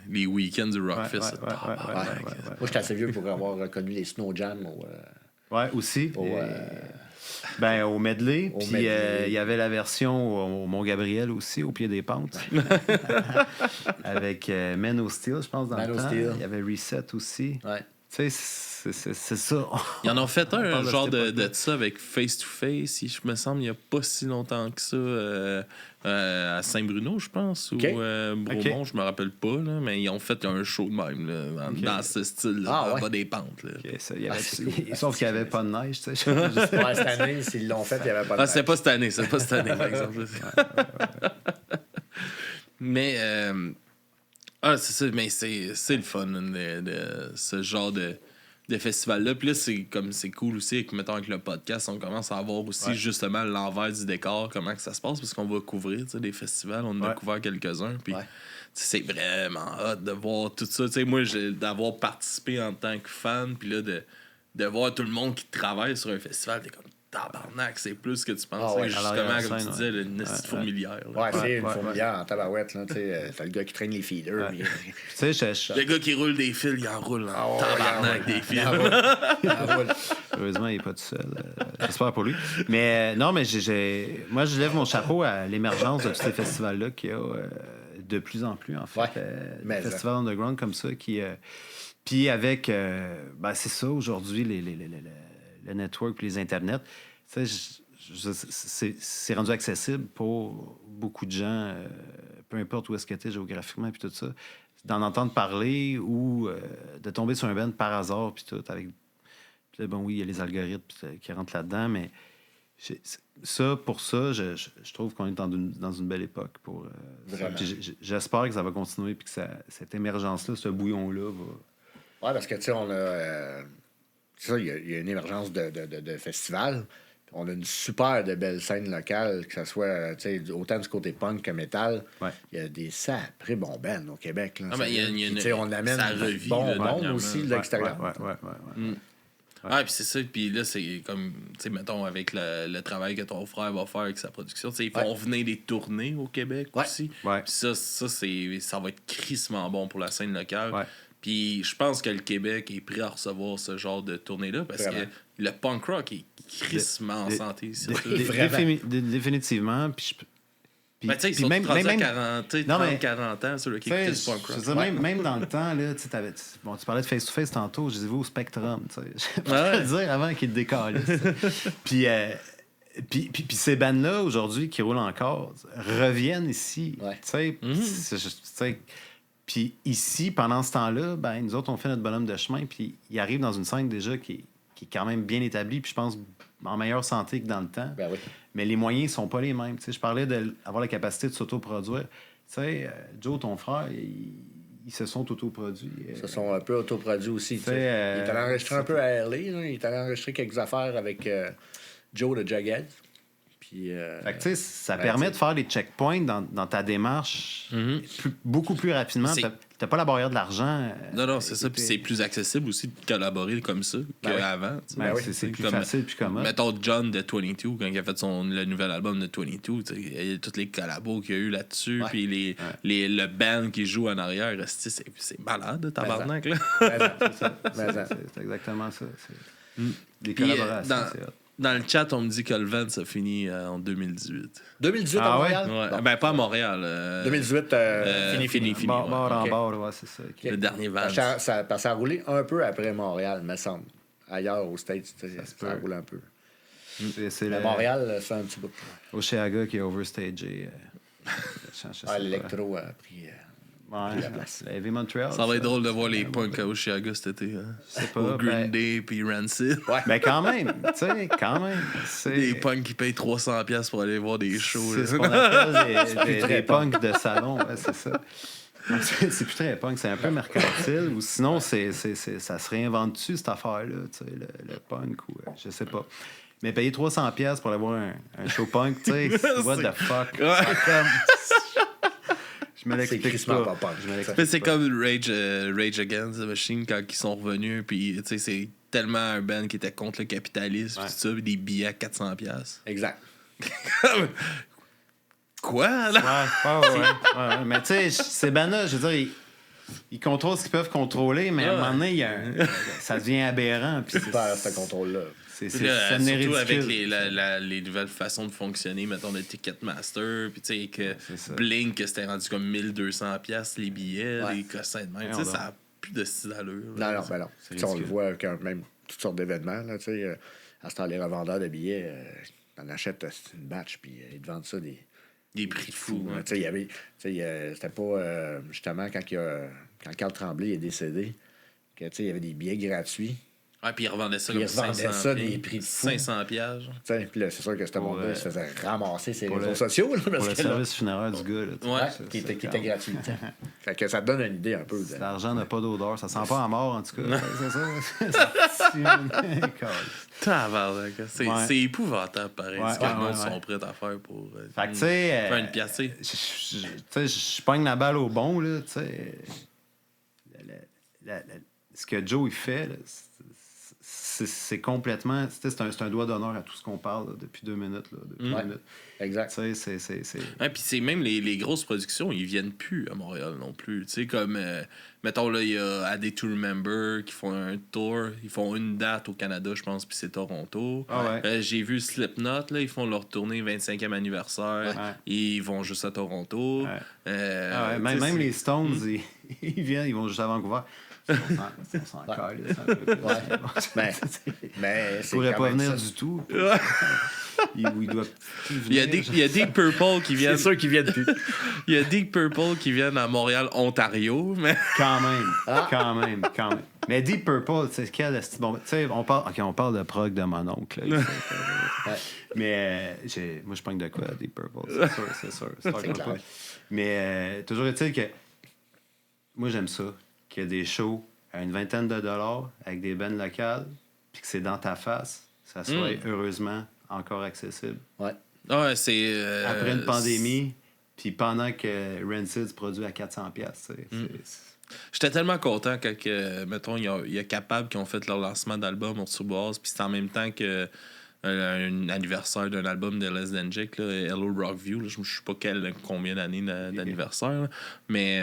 les week-ends du Rockfest. Moi, j'étais assez vieux pour avoir connu les Snow Jam. Ouais, aussi. Au Medley. Puis il y avait la version au Mont-Gabriel aussi, au pied des pentes. Avec Men of Steel, je pense, dans le temps. Il y avait Reset aussi. Ouais. Tu sais, c'est ça. Ils en ont fait un parle de genre cette époque-là. de ça avec Face to Face, si je me semble, il n'y a pas si longtemps que ça, à Saint-Bruno, je pense, OK. ou Bromont, je me rappelle pas, là, mais ils ont fait un show de même, là, dans ce style-là, Ah, ouais. pas des pentes. Là. Ok, ça, il y avait- c'est- sauf qu'il n'y avait pas de neige. Tu sais. Ouais, cette année, s'ils l'ont fait, il n'y avait pas de Ah, c'est neige. pas cette année, par exemple. Mais, c'est ça, mais c'est le fun de ce genre de festival-là. Puis là, c'est cool aussi, avec, mettons, avec le podcast, on commence à avoir aussi justement l'envers du décor, comment que ça se passe, parce qu'on va couvrir tu sais, des festivals, on en a couvert quelques-uns. Puis c'est vraiment hot de voir tout ça. Tu sais, moi, d'avoir participé en tant que fan, puis là, de voir tout le monde qui travaille sur un festival, t'es comme tabarnak, c'est plus que tu penses. Ah ouais, justement, alors, comme tu scène, disais, une petite fourmilière. là. Ouais, c'est une ouais, fourmilière en tabarouette. Là, t'as le gars qui traîne les feeders. Ouais. puis- Tu sais, Le gars qui roule des fils, il en roule Ah en ouais, tabarnak il des en fils. roule. Il en roule. heureusement, il n'est pas tout seul. J'espère pour lui. Mais non, mais moi, je lève mon chapeau à l'émergence de tous ces festivals-là qu'il y a de plus en plus, en fait. Ouais, Des mais festivals underground comme ça qui... puis avec... c'est ça, aujourd'hui, le network et les internets. Tu sais, c'est rendu accessible pour beaucoup de gens, peu importe où est-ce que tu es géographiquement, puis tout ça, d'en entendre parler ou de tomber sur un band par hasard, puis tout, avec... Puis là, bon, oui, il y a les algorithmes qui rentrent là-dedans, mais pour ça, je trouve qu'on est dans une belle époque. Vraiment. Puis j'espère que ça va continuer, puis que cette émergence-là, ce bouillon-là va... Ouais, parce que, tu sais, on a. C'est ça, il y a une émergence de festivals. On a une super de belle scène locale, que ce soit autant du côté punk que métal. Ouais. Il y a des sacrés bons bands au Québec. Là, Ah, ben, il y a Puis, une- tu sais, on amène ça du revit, bon là, monde dernièrement. aussi de l'extérieur. Ouais. Ah, puis c'est ça. Puis là, c'est comme, tu sais, mettons, avec le travail que ton frère va faire avec sa production, tu sais, ils font venir des tournées au Québec aussi. Ouais. Puis ça va être crissement bon pour la scène locale. Ouais. Puis je pense que le Québec est prêt à recevoir ce genre de tournée-là parce Vraiment. que le punk rock est crissement en santé ici. Définitivement. Puis Ben, tu sais, ils sont même- rendus à même- 40, tu sais, non, mais- 40 ans, ceux qui Tu sais, écoutent du punk je rock. veux dire, même dans le temps, là, tu parlais de face-to-face tantôt, je disais au Spectrum, tu sais. Je Ouais. vais le dire avant qu'il te décale. Puis ces bandes-là, aujourd'hui, qui roulent encore, reviennent ici. Ouais. Tu sais, tu sais, puis ici, pendant ce temps-là, ben, nous autres, on fait notre bonhomme de chemin, puis ils arrivent dans une scène déjà qui est quand même bien établie, puis je pense en meilleure santé que dans le temps. Ben oui. Mais les moyens sont pas les mêmes. Tu sais, je parlais d'avoir la capacité de s'autoproduire. Tu sais, Joe, ton frère, ils se sont autoproduits. Ils se sont un peu autoproduits aussi. tu sais. C'est, Il est allé enregistrer un peu à LA. Là. Il est allé enregistrer quelques affaires avec Joe de Jughead. Puis, Fait que, tu sais, ça ben, permet tu de faire des checkpoints dans ta démarche beaucoup plus rapidement. C'est- T'as pas la barrière de l'argent. Non, c'est ça. Puis c'est plus accessible aussi de collaborer comme ça qu'avant. tu sais. Ben, oui. c'est plus Comme- facile puis commode. Mettons John de 22, quand il a fait le nouvel album de 22, tu sais, il y a tous les collabos qu'il y a eu là-dessus, Ouais. puis le band qui joue en arrière, c'est malade, tabarnak, là. C'est exactement ça. Des Puis, collaborations, c'est hot. dans le chat, on me dit que le Vent, ça finit en 2018. 2018 Ah à ouais? Montréal? Ouais. Bon. Ben, pas à Montréal. 2018, fini. fini. Bord ouais. en ok. bord, ouais, c'est ça. ok. Le dernier Vent. Parce que ça a roulé un peu après Montréal, me semble. Ailleurs, aux States, tu sais, ça peut. a roulé un peu. C'est Mais Montréal, c'est un petit bout. Oceaga qui est overstagé. L'électro a pris... Ouais, la place. la Heavy Montreal. Ça va être drôle de voir les punks à Oshiaga cet été. Hein? Je sais pas, Au Green ben- Day puis Rancid. Mais quand même, tu sais, quand même. C'est Des punks qui payent 300$ pour aller voir des shows. c'est ce là. qu'on appelle des très punks de salon. Ouais, c'est ça. C'est plus très punk, c'est un peu mercantile. Ou sinon, ça se réinvente dessus, cette affaire-là, tu sais, le punk, ou je sais pas. Mais payer 300$ pour aller voir un show punk, tu sais, what the fuck? Ouais. C'est comme... Je me C'est l'explique crissement pas. pas punk. Je me l'explique Mais c'est pas. comme Rage Against the Machine quand ils sont revenus, puis tu sais, c'est tellement un band qui était contre le capitalisme, Ouais. pis tout ça, pis des billets à 400$. Exact. Quoi, là? Ouais. Mais tu sais, ces bands-là, je veux dire, ils contrôlent ce qu'ils peuvent contrôler, mais à un moment donné, ça devient aberrant. Puis Tu perds ce contrôle-là. c'est Puis là, ça devient surtout avec ridicule. les nouvelles façons de fonctionner, mettons le Ticketmaster, puis tu sais, c'est ça. que Blink, que c'était rendu comme 1200$ les billets, Ouais. les cossins de même. Ouais, Tu sais, on ça n'a plus de style d'allure. Non, ben non. C'est Tu sais, on le ridicule. voit avec même toutes sortes d'événements. Là, tu sais, à ce temps, les revendeurs de billets, on achète une batch, puis ils te vendent ça Des prix de fou. Tu sais, il y avait, tu sais, c'était pas justement quand Carl Tremblay est décédé, que tu sais, il y avait des billets gratuits. Ouais, puis ils revendaient ça Ils comme revendaient 500 ça pieds. des prix de fou. 500 pièges. Tu sais, puis là, c'est sûr que ce monde-là, il se faisait ramasser ses pour réseaux le- sociaux. Là, Pour parce le que là, service funéraire du gars. Là, tu sais, Ouais, c'est- qui c'est était comme- gratuit. tu sais. Fait que ça te donne une idée un peu. De... L'argent n'a pas d'odeur. Ça sent pas à mort, en tout cas. C'est ça. Tabarnak, c'est Ouais. c'est épouvantable, pareil, Ouais, ce que le ouais, monde ouais. sont prêts à faire pour Fait que, tu sais. faire une pièce, tu sais. Je pogne la balle au bon, là, tu sais. Ce que Joe, il fait, là, c'est complètement... tu sais, c'est un doigt d'honneur à tout ce qu'on parle là, depuis 2 minutes. Là, depuis 2 minutes. Exact. Tu sais, c'est... Ouais, puis c'est même les grosses productions, ils viennent plus à Montréal non plus. Tu sais, comme, mettons, là, il y a A Day to Remember qui font un tour. Ils font une date au Canada, je pense, puis c'est Toronto. Ah ouais. J'ai vu Slipknot, là, ils font leur tournée 25e anniversaire. Ouais. Ils vont juste à Toronto. Ouais. Ah ouais, tu même sais, les Stones, ils viennent, ils vont juste à Vancouver. On s'en calisse, un peu. Ouais. Mais Ils c'est pourraient quand pas même venir ça. du tout. Ils doivent plus Il y a venir. des, il y a Deep Purple qui viennent. C'est sûr qu'ils viennent plus. Il y a Deep Purple qui viennent à Montréal, Ontario, mais. Quand même, Ah. quand même. Mais Deep Purple, c'est quel esti- bon, tu sais, on parle de prog de mon oncle. Là, mais moi, je pogne de quoi, Deep Purple, c'est sûr. C'est clair. pas. Mais toujours est-il que moi, j'aime ça, qu'il y a des shows à une vingtaine de dollars avec des bands locales, puis que c'est dans ta face, ça soit heureusement encore accessible. Ouais. Ouais, c'est. Après une pandémie, puis pendant que Rancid se produit à 400$, tu sais, J'étais tellement content quand, mettons, il y a Capable qui ont fait leur lancement d'album au Surboise, puis c'est en même temps que un anniversaire d'un album de Less Than Jake, là, Hello Rockview. Là, je ne sais pas combien d'années d'anniversaire, là, mais.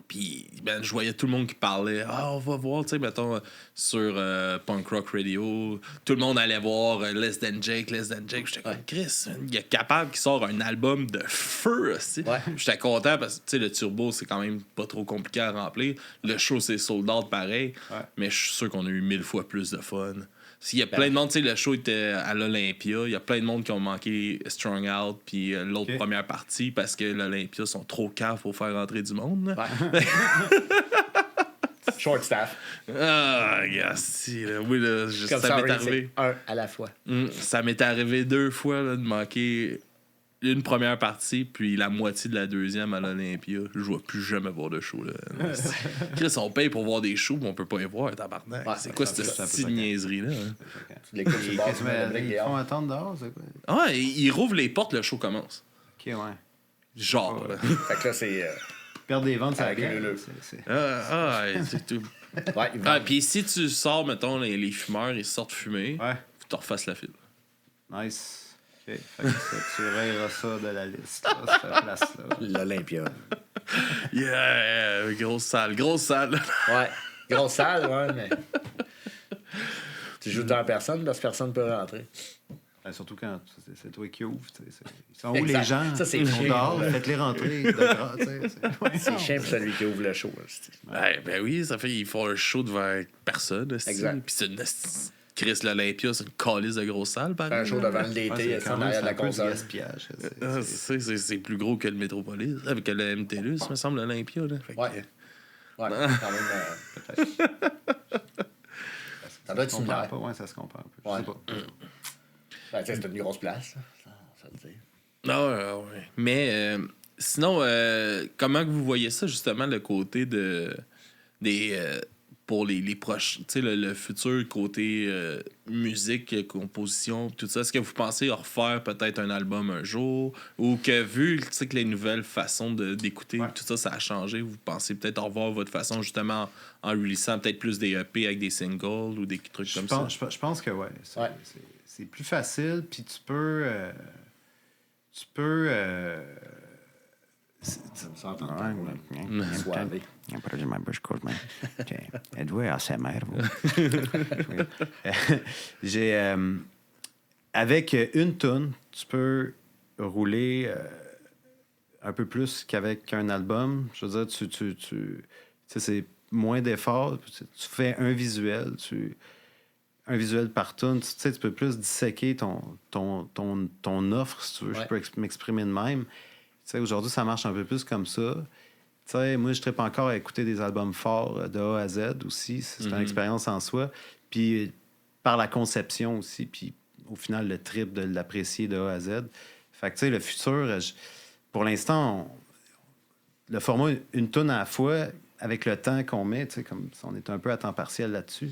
Puis, je voyais tout le monde qui parlait. Ah, on va voir, tu sais, mettons, sur Punk Rock Radio. Tout le monde allait voir Less Than Jake. J'étais comme, Chris, il y a Capable qui sort un album de feu aussi. Ouais. J'étais content parce que, tu sais, le Turbo, c'est quand même pas trop compliqué à remplir. Le show, c'est sold out pareil. Ouais. Mais je suis sûr qu'on a eu 1000 fois plus de fun. Il y a plein de monde, tu sais, le show était à l'Olympia. Il y a plein de monde qui ont manqué Strung Out puis l'autre Ok. première partie parce que l'Olympia sont trop caves pour faire rentrer du monde. Là. Ouais. Short staff. Ah, gars, si, là. Oui, là, Comme ça m'est sorry, arrivé. c'est un à la fois. Ça m'est arrivé 2 fois là, de manquer une première partie, puis la moitié de la deuxième à l'Olympia. Je ne vais plus jamais voir de show. Là. Chris, on paye pour voir des shows, mais on peut pas y voir, tabarnak. Ouais, c'est quoi ça, cette ça peut petite être- niaiserie-là? Hein? Tu l'écoutes sur le bord Qu'est-ce du que brick ils dehors. font attendre dehors, c'est quoi? Ah, ouais, ils rouvrent les portes, le show commence. OK, ouais. Genre. là. Fait que là, c'est. Perdre des ventes, ça Avec arrive. le- Ouais, c'est tout. Ouais, ils Ah, vendent. puis si tu sors, mettons, les fumeurs, ils sortent fumer, Ouais. faut que tu refasses la file. Nice. OK. Fait que tu rayeras ça de la liste, là, cette place-là. L'Olympia. Yeah! Grosse salle. Ouais. Grosse salle, ouais, mais. Tu joues dans personne parce que personne peut rentrer. Surtout quand c'est toi qui ouvres. Tu sais, ils sont où Exact. les gens? Ça, c'est Ils sont chiant, dehors, là. faites-les rentrer. De tu sais, C'est chiant pour celui qui ouvre le show. Là, c'est- Ouais, ben oui, ça fait qu'ils font un show devant personne. Exact. Puis c'est une Chris l'Olympia, c'est une calice de grosse salle, pareil. Un show devant l'été, Ouais, c'est en arrière de la un peu du console. gaspillage. Ah, c'est plus gros que le Métropolis, avec le MTLUS, me semble, l'Olympia. Là. Fait que, Ouais. Ouais, quand même. Ça doit être Ça se compare similaire. pas, ouais, ça se compare un peu. Ouais. Je sais pas. Ben, tu sais, c'est une grosse place. Ça le dit. Ah ouais. Mais sinon, comment que vous voyez ça, justement, le côté des pour les proches, tu sais, le futur côté musique, composition, tout ça, est-ce que vous pensez refaire peut-être un album un jour, ou que vu, tu sais, que les nouvelles façons d'écouter, Ouais. tout ça, ça a changé, vous pensez peut-être revoir votre façon, justement, en releasant peut-être plus des EP avec des singles ou des trucs comme ça? Je pense que ouais. Ouais. C'est plus facile, puis tu peux. Ça me semble Soirée. soirée. Perdu ma bouche courte, mais. Êtes-vous ASMR, vous? J'ai. Avec une tonne, tu peux rouler un peu plus qu'avec un album. Je veux dire, tu sais, c'est moins d'efforts. Tu fais un visuel, un visuel par tune. Tu sais, tu peux plus disséquer ton offre, si tu veux. Ouais. Je peux m'exprimer de même. Tu sais, aujourd'hui, ça marche un peu plus comme ça. Tu sais, moi, je trippe encore à écouter des albums forts de A à Z aussi. C'est une expérience en soi. Puis par la conception aussi. Puis au final, le trip de l'apprécier de A à Z. Fait que, tu sais, le futur, pour l'instant, le format une tune à la fois, avec le temps qu'on met, tu sais, comme on est un peu à temps partiel là-dessus,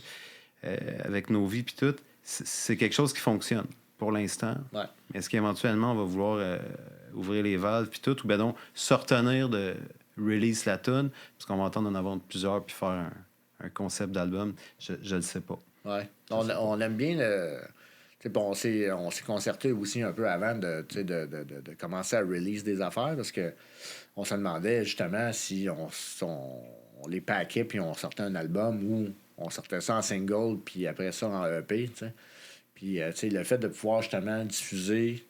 avec nos vies puis tout, c'est quelque chose qui fonctionne pour l'instant. Ouais. Est-ce qu'éventuellement, on va vouloir ouvrir les valves puis tout, ou bien donc se retenir de release la tune, parce qu'on va entendre en avoir plusieurs puis faire un concept d'album, je le sais pas. Ouais. On aime bien le... On s'est concerté aussi un peu avant de commencer à release des affaires parce que on se demandait justement si on les packait puis on sortait un album ou on sortait ça en single puis après ça en EP. T'sais. Puis le fait de pouvoir justement diffuser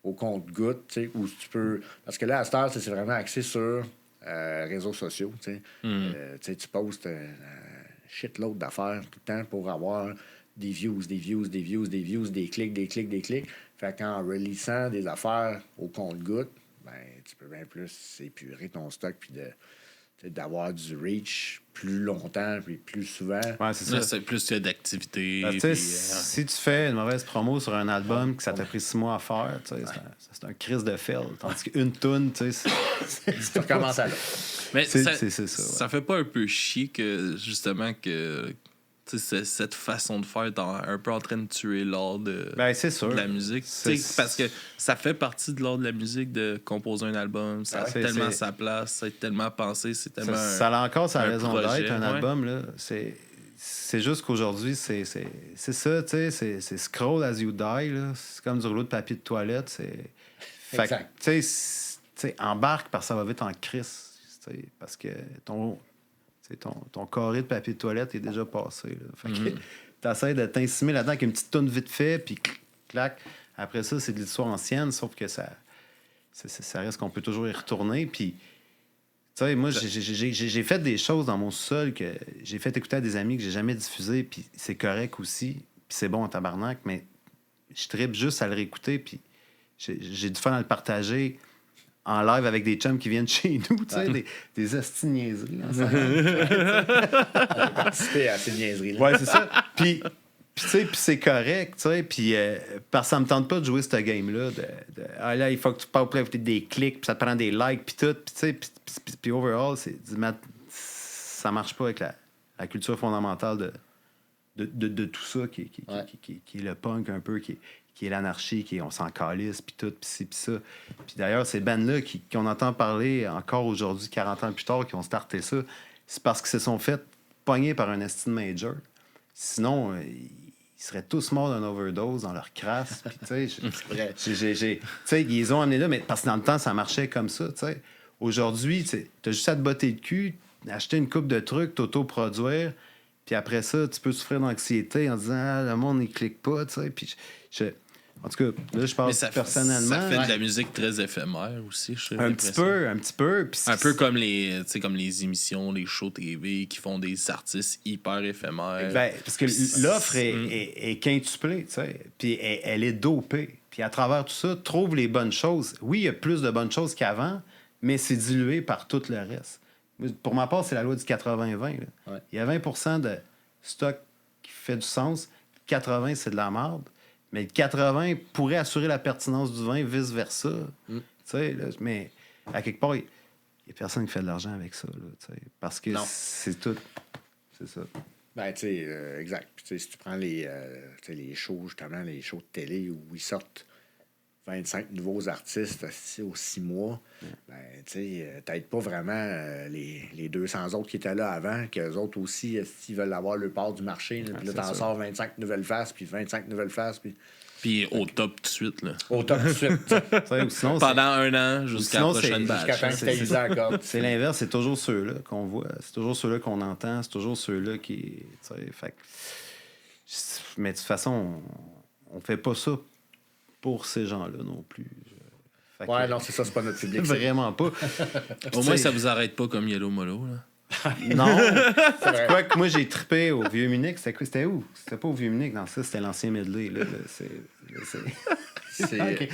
au compte-gouttes où tu peux. Parce que là, à cette heure, c'est vraiment axé sur réseaux sociaux. Tu postes un shitload d'affaires tout le temps pour avoir des views, des clics. Fait qu'en releasant des affaires au compte-gouttes, ben, tu peux bien plus épurer ton stock puis d'avoir du reach plus longtemps puis plus souvent. Ouais, c'est ça. C'est plus d'activité. Si tu fais une mauvaise promo sur un album que ça t'a pris 6 mois à faire, c'est un crise de fail. Tandis qu'une toune, tu recommences à là. Mais c'est ça. Ça fait pas un peu chier que, justement, que cette façon de faire est un peu en train de tuer l'art de la musique. Parce que ça fait partie de l'art de la musique de composer un album. Ça a tellement sa place, ça a tellement pensé, c'est tellement. Ça a encore sa raison d'être, un ouais. album. Là. C'est juste qu'aujourd'hui, c'est ça, tu sais, c'est scroll as you die. Là. C'est comme du rouleau de papier de toilette. Exact. Tu sais, embarque parce que ça va vite en crise. Parce que ton carré de papier de toilette est déjà passé. Là. Fait que t'essaies de t'insimer là-dedans avec une petite toune vite fait, puis clac. Après ça, c'est de l'histoire ancienne, sauf que ça reste qu'on peut toujours y retourner. Puis, tu sais, moi, j'ai fait des choses dans mon sol que j'ai fait écouter à des amis que j'ai jamais diffusé, puis c'est correct aussi, puis c'est bon en tabarnak, mais je trippe juste à le réécouter, puis j'ai du fun à le partager en live avec des chums qui viennent chez nous, tu sais, des hosties niaiseries. On a participé à ces niaiseries-là. Ouais, c'est ça. Puis tu sais, c'est correct, tu sais, puis parce que ça me tente pas de jouer ce game-là, là, il faut que tu parles peut-être des clics, puis ça te prend des likes, puis tout, puis tu sais, puis overall, ça marche pas avec la culture fondamentale de tout ça, qui est le punk un peu, qui est l'anarchie, on s'en calisse, puis tout, puis ci, puis ça. Puis d'ailleurs, ces bandes-là qu'on entend parler encore aujourd'hui, 40 ans plus tard, qui ont starté ça, c'est parce qu'ils se sont fait pogner par un estime major. Sinon, ils seraient tous morts d'une overdose dans leur crasse. Puis, tu sais, ils les ont amenés là, mais parce que dans le temps, ça marchait comme ça, tu sais. Aujourd'hui, t'as juste à te botter le cul, acheter une coupe de trucs, t'auto-produire, puis après ça, tu peux souffrir d'anxiété en disant « le monde, il clique pas », tu sais. Puis en tout cas, là, je parle personnellement. Ça fait de la musique très éphémère aussi, je sais. Un petit peu. Un peu comme les émissions, les shows TV qui font des artistes hyper éphémères. Ben, parce que l'offre est quintuplée, tu sais. Puis elle est dopée. Puis à travers tout ça, trouve les bonnes choses. Oui, il y a plus de bonnes choses qu'avant, mais c'est dilué par tout le reste. Pour ma part, c'est la loi du 80-20. Ouais. Il y a 20% de stock qui fait du sens. 80, c'est de la merde. Mais le 80 pourrait assurer la pertinence du vin, vice-versa. Tu sais, mais à quelque part, il n'y a personne qui fait de l'argent avec ça. Là, parce que c'est tout. C'est ça. Ben, tu sais, exact. Puis, si tu prends les shows, justement, les shows de télé où ils sortent 25 nouveaux artistes aux 6 mois, ben, tu sais, t'aides pas vraiment les 200 autres qui étaient là avant, qu'eux autres aussi, s'ils veulent avoir le part du marché, puis là, t'en sors 25 nouvelles faces, puis 25 nouvelles faces, puis au top tout de suite, là. Au top tout de suite. Sinon, pendant un an, jusqu'à la prochaine batch. Jusqu'à temps que t'aies encore. C'est l'inverse, c'est toujours ceux-là qu'on voit, c'est toujours ceux-là qu'on entend, c'est toujours ceux-là qui... Fait, mais de toute façon, on fait pas ça pour ces gens-là non plus. Ouais, non, c'est ça, c'est pas notre public. Vraiment pas. Au moins, ça vous arrête pas comme Yellow Molo, là. Non, C'est vrai. quoi que moi, j'ai trippé au Vieux-Munich. C'était où? C'était pas au Vieux-Munich, non, ça, c'était l'ancien medley. Là, c'est... C'est... OK.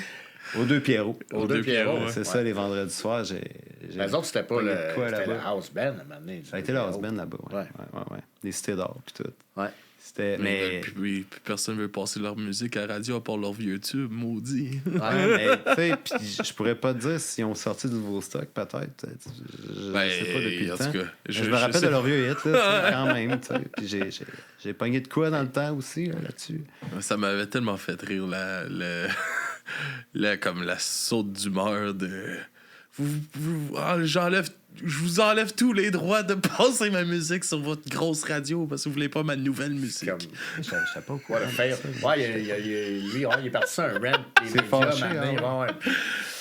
Aux Deux Pierrots. Aux Deux Pierrots, C'est ouais. ça, les vendredis soirs, j'ai Les autres, c'était pas pogné le... de quoi C'était là-bas. le house band, à un moment donné. Ça a été le house band là-bas, ouais. Ouais. Ouais. Les cités d'or, puis tout. Ouais. C'était... Mais... Puis personne veut passer leur musique à la radio à part leur vieux tube, maudit. Ouais, mais tu sais, puis je pourrais pas te dire s'ils ont sorti du nouveau stock, peut-être. Je Ben, sais pas depuis le en temps. tout cas, Mais je me rappelle de leur vieux hit, là, tu sais, quand même. Tu sais. Puis j'ai pogné de quoi dans le temps aussi, là-dessus. Ça m'avait tellement fait rire, comme la saute d'humeur de... Je vous enlève tous les droits de passer ma musique sur votre grosse radio parce que vous voulez pas ma nouvelle musique. Comme... Je sais pas Quoi, le faire? Ouais, lui, il est parti sur un rant. C'est fâché, Ouais.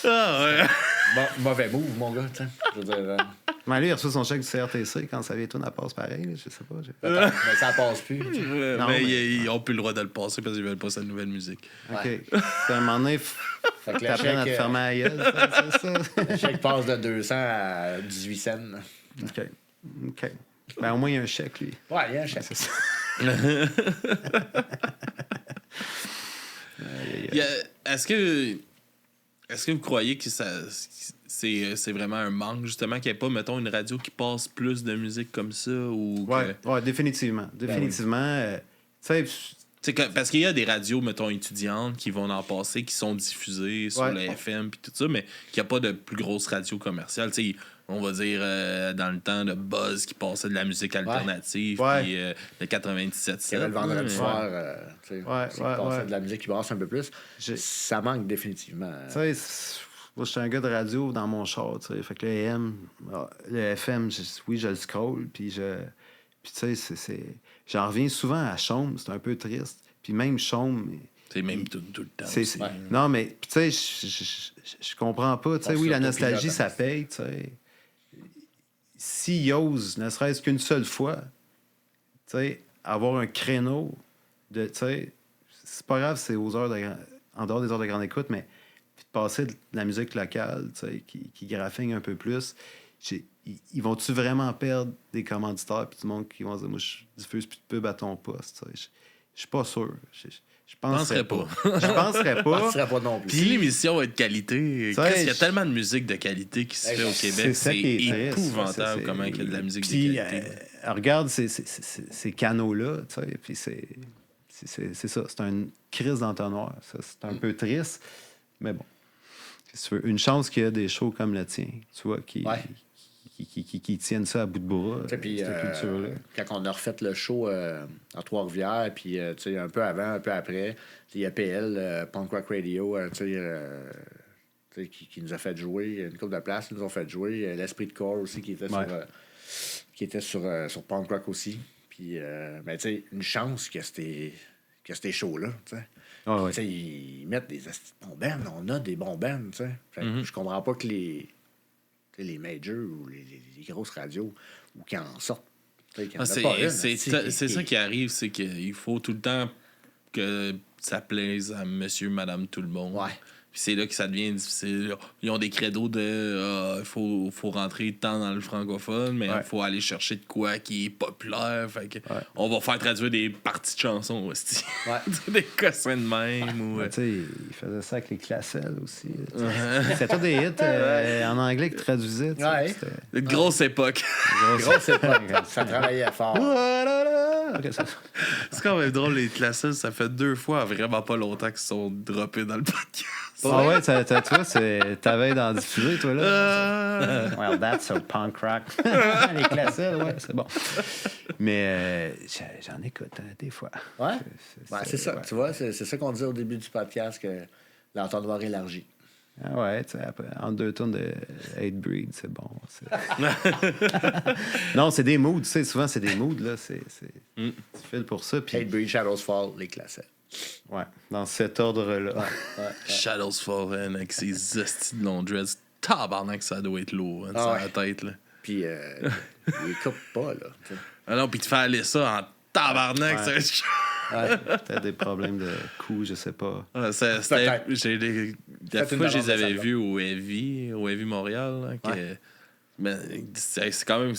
Ah ouais. Mauvais move, mon gars, tu sais. Je veux dire... Mais lui, il a reçu son chèque du CRTC quand ça vient tout, elle passe pareil, là, je sais pas. Attends, mais ça passe plus. Non, mais mais- ils ont plus le droit de le passer parce qu'ils veulent pas sa nouvelle musique. OK. Ouais. C'est un moment donné, Fait que le t'apprennes à te chèque, fermer la gueule, c'est ça? le chèque passe de 200 à 18 cents. OK. Ben, au moins, il y a un chèque, lui. Ouais, il y a un chèque. C'est ça. Est-ce que vous croyez que c'est vraiment un manque, justement, qu'il n'y ait pas, mettons, une radio qui passe plus de musique comme ça? Ou Ouais, définitivement. Définitivement. Tu sais, parce qu'il y a des radios, mettons, étudiantes qui vont en passer, qui sont diffusées sur Ouais. le FM puis tout ça, mais qu'il n'y a pas de plus grosse radio commerciale. Tu sais, on va dire, dans le temps, de Buzz qui passait de la musique alternative, Ouais. puis de 97.7. Qu'il y avait le vendredi Ouais. soir, tu sais, Ouais, c'est ouais, passait ouais. de la musique qui brasse un peu plus. Ça manque définitivement. tu sais, moi, je suis un gars de radio dans mon char, tu sais. Fait que le FM, oui, je le scroll, puis Puis, tu sais, j'en reviens souvent à Chaume, c'est un peu triste. Puis même Chaume... C'est même tout le temps. aussi. Ouais. Non, mais, puis tu sais, je comprends pas. Tu sais, On oui, la s'autopilote, nostalgie, ça hein. paye, tu sais. S'ils osent, ne serait-ce qu'une seule fois, tu sais, avoir un créneau de, tu sais, c'est pas grave, c'est aux heures en dehors des heures de grande écoute, mais puis de passer de la musique locale, tu sais, qui graffigne un peu plus. Ils vont-tu vraiment perdre des commanditaires puis du monde qui vont dire, moi, je diffuse plus de pub à ton poste, tu sais. Je suis pas sûr. Je penserais pas. Je penserais Ça pas. serait pas non plus. Puis l'émission va être qualité. Ça, Il y a tellement de musique de qualité qui se fait au C'est Québec. ça C'est qui est triste. épouvantable C'est- comment il y a de la musique Puis, de qualité. regarde ces canaux-là, tu sais, puis c'est ça. C'est une crise d'entonnoir. Ça, c'est un peu triste, mais bon. Si tu veux, une chance qu'il y a des shows comme le tien, tu vois, qui tiennent ça à bout de bras, Tu sais, puis, cette culture-là. quand on a refait le show à Trois-Rivières, puis tu sais, un peu avant, un peu après, il y a PL, Punk Rock Radio, tu sais, qui nous a fait jouer, une couple de places, ils nous ont fait jouer, l'Esprit de corps aussi, qui était sur Punk Rock aussi. Puis, ben, tu sais, une chance que c'était shows-là, tu sais. Ah ouais. Tu sais, ils mettent des bons bands, on a des bons bands, tu sais. Fait que je comprends pas que les majors ou les grosses radios ou qui en sortent. tu sais, qu'il y en a pas une, C'est ça qui arrive, c'est qu'il faut tout le temps que ça plaise à monsieur, madame, tout le monde. Ouais. Puis c'est là que ça devient difficile. Ils ont des credos de il faut rentrer tant dans le francophone, mais il Ouais. faut aller chercher de quoi qui est populaire. Fait que Ouais. on va faire traduire des parties de chansons aussi. Ouais. Des cossins de même. Ou, Tu sais, il faisait ça avec les classelles aussi. Tu sais. C'était tous des hits en anglais qui traduisaient. tu sais, Ouais. c'était une grosse époque. Grosse époque. Ça travaillait fort. Ok, ça- C'est quand même drôle, les classes, ça fait 2 fois vraiment pas longtemps qu'ils sont droppés dans le podcast. Ah ouais, tu vois, t'avais dans diffuser, toi, là. Well, that's so punk rock. Les classelles, ouais, c'est bon. Mais j'en écoute des fois. Ouais. C'est ça. ouais. Tu vois, c'est ça qu'on disait au début du podcast, que l'entonnoir élargi. Ah ouais, tu sais, après, en 2 tonnes de Hate Breed, c'est bon. Non, c'est des moods, tu sais, souvent c'est des moods, là. Tu files pour ça, puis Hate Breed, Shadows Fall, les classés. ouais, dans cet ordre-là. Shadows Fallen avec ses hosties de long dreads. Tabarnak, ça doit être lourd, hein, Ah sur ouais. la tête, là. Puis, ils coupent pas, là. tu sais. Ah non, puis te faire aller ça en tabarnak, Ouais. ça... Peut-être des problèmes de coups, je sais pas. Ah, Peut-être. La Faites une fois, je les balance de avais salle, vus au Heavy Montréal. Là, que, Ouais. mais c'est quand même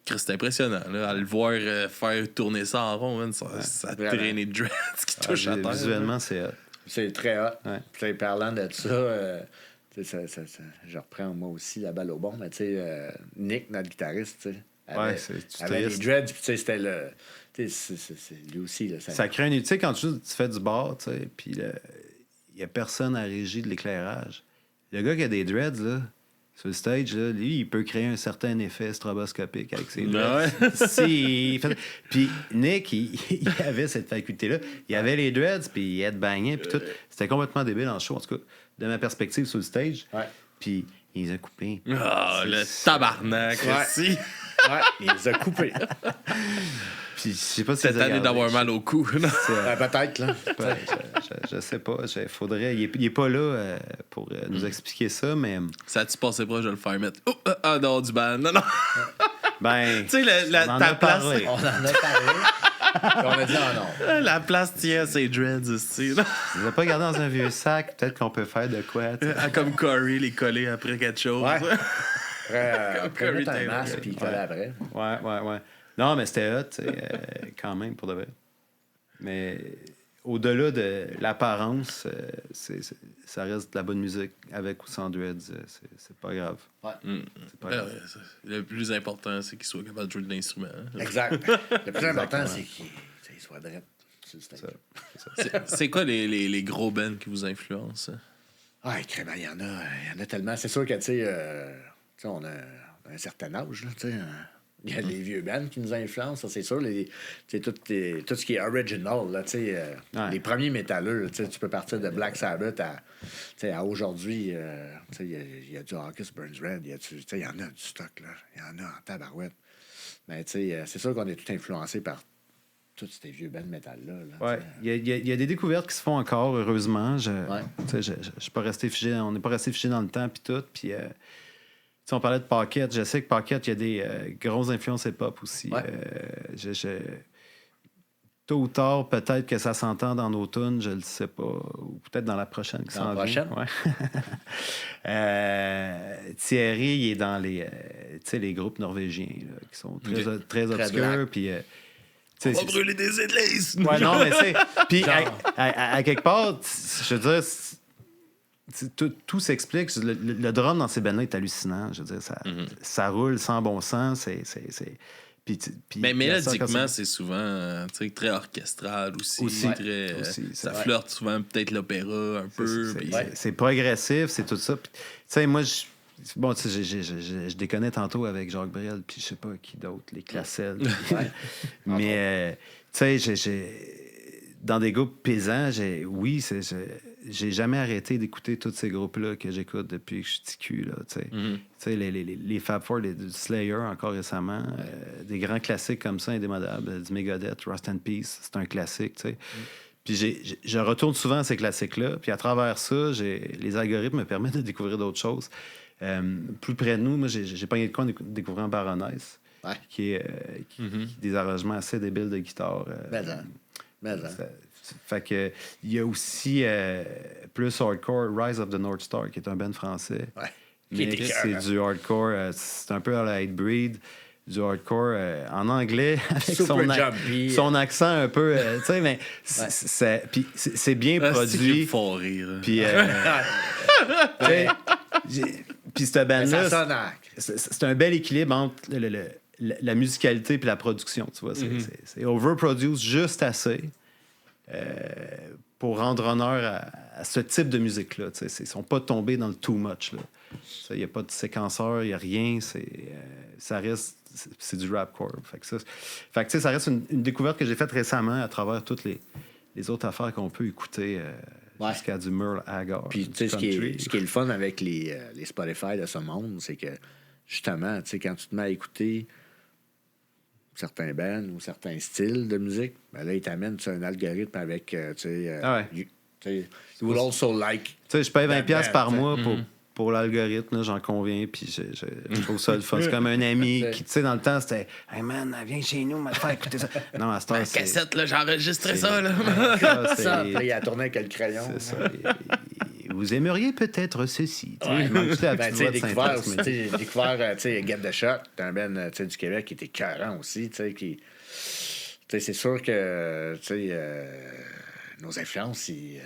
Chris, c'est impressionnant. Là, à le voir faire tourner ça en rond, man, ça traîne les dreads qui touchent à terre. Visuellement, c'est hot. C'est très hot. Ouais. Puis, parlant de ça, je reprends moi aussi la balle au bon, mais tu sais, Nick, notre guitariste, avait les dreads, puis tu sais, c'était le. C'est lui aussi. Là, ça crée tu sais, quand tu fais du bar, tu sais, puis il n'y a personne à régie de l'éclairage. Le gars qui a des dreads, là, sur le stage, là, lui, il peut créer un certain effet stroboscopique avec ses dreads. Puis Nick, il avait cette faculté-là. Il avait les dreads, puis il headbangait, puis tout. C'était complètement débile en show, en tout cas, de ma perspective sur le stage. Ouais. Puis il les a coupés. Le tabarnak, aussi. Ouais, il les a coupés. Puis je sais pas si cette année d'avoir mal au cou. Peut-être, là. Je sais pas. Faudrait. Il est pas là pour nous expliquer ça, mais. Ça a-tu passé proche de le faire mettre? Ah non, du ban. Non. Ben. Tu sais, ta place. On en a parlé. On a dit non. La place tient à ses dreads aussi. Tu les as pas gardés dans un vieux sac, peut-être qu'on peut faire de quoi. Comme Corey, les coller après quelque chose. Ouais. Après mettre un masque, puis coller après. Ouais. Non, mais c'était hot, quand même, pour de vrai. Mais au-delà de l'apparence, ça reste de la bonne musique, avec ou sans dreads. C'est pas grave. Ouais. C'est pas grave. Le plus important, c'est qu'il soit capable de jouer de l'instrument. Exact. Le plus important, c'est qu'il soit dread sur le stage. C'est quoi les gros bands qui vous influencent? Ah, il y en a tellement. C'est sûr que, tu sais, on a un certain âge, là, tu sais. Il y a les vieux bands qui nous influencent, ça, c'est sûr. Tout ce qui est original, là, les premiers métalleux, tu peux partir de Black Sabbath à aujourd'hui. Il y a du Hawkins Burns Red, il y en a du stock, là. Il y en a en tabarouette. Mais c'est sûr qu'on est tout influencé par tous ces vieux bands métal-là. Ouais, il y a des découvertes qui se font encore, heureusement. Je suis pas resté figé, on n'est pas resté figé dans le temps, puis tout. Puis. On parlait de Pocket. Je sais que Pocket, il y a des grosses influences hip-hop aussi. Ouais. Tôt ou tard, peut-être que ça s'entend dans nos tunes, je ne le sais pas. Ou peut-être dans la prochaine qui s'en vient. Ouais. Thierry, il est dans les groupes norvégiens là, qui sont très obscurs. Puis, on va brûler des églises! Ouais, non, mais c'est... Puis, à quelque part, je veux dire... Tout s'explique. Le drum dans ces bands-là est hallucinant. Je veux dire, ça roule sans bon sens. Puis mais mélodiquement, c'est souvent très orchestral aussi. Ça flirte souvent peut-être l'opéra un peu. C'est progressif, c'est tout ça. Tu sais, moi, je déconnais tantôt avec Jacques Brel, puis je sais pas qui d'autre, les Classel. Mais, tu sais, dans des groupes pesants, j'ai jamais arrêté d'écouter tous ces groupes-là que j'écoute depuis que je suis petit cul. Tu sais, les Fab Four, du Slayer encore récemment, des grands classiques comme ça, indémodables, du Megadeth, Rust in Peace, c'est un classique. Tu sais. Puis je retourne souvent à ces classiques-là, puis à travers ça, les algorithmes me permettent de découvrir d'autres choses. Plus près de nous, moi, j'ai pas eu de quoi découvrir Baroness, qui est des arrangements assez débiles de guitare. Fait que il y a aussi plus hardcore Rise of the North Star qui est un band français. Mais c'est du hardcore, c'est un peu à la Hatebreed, du hardcore en anglais avec son accent un peu, tu sais, mais c'est bien produit. Puis puis cette band-là, c'est un bel équilibre entre la musicalité et la production, tu vois. C'est overproduce juste assez. Pour rendre honneur à ce type de musique-là. Ils ne sont pas tombés dans le too much. Il n'y a pas de séquenceur, il n'y a rien. Ça reste... C'est du rapcore. Fait que ça reste une découverte que j'ai faite récemment à travers toutes les autres affaires qu'on peut écouter jusqu'à du Merle Haggard. Puis, tu sais, ce qui est le fun avec les Spotify de ce monde, c'est que, justement, tu sais, quand tu te mets à écouter certains bands ou certains styles de musique, ben là, ils t'amènent un algorithme avec, tu sais, you will also like. Tu sais, je paye 20$ par mois pour l'algorithme, là, j'en conviens, puis je trouve ça le fun. C'est comme un ami qui, tu sais, dans le temps, c'était « Hey man, viens chez nous, me faire écouter ça. » Non, à cette heure, c'est... cassette, là, j'ai enregistré ça, là. Ça, il a tourné avec le crayon. C'est ça. vous aimeriez peut-être ceci. Il manque juste la petite voix de découvert, syntaxe, mais- j'ai découvert Get the Shot, un band du Québec qui était écœurant aussi. C'est sûr que nos influences, c'est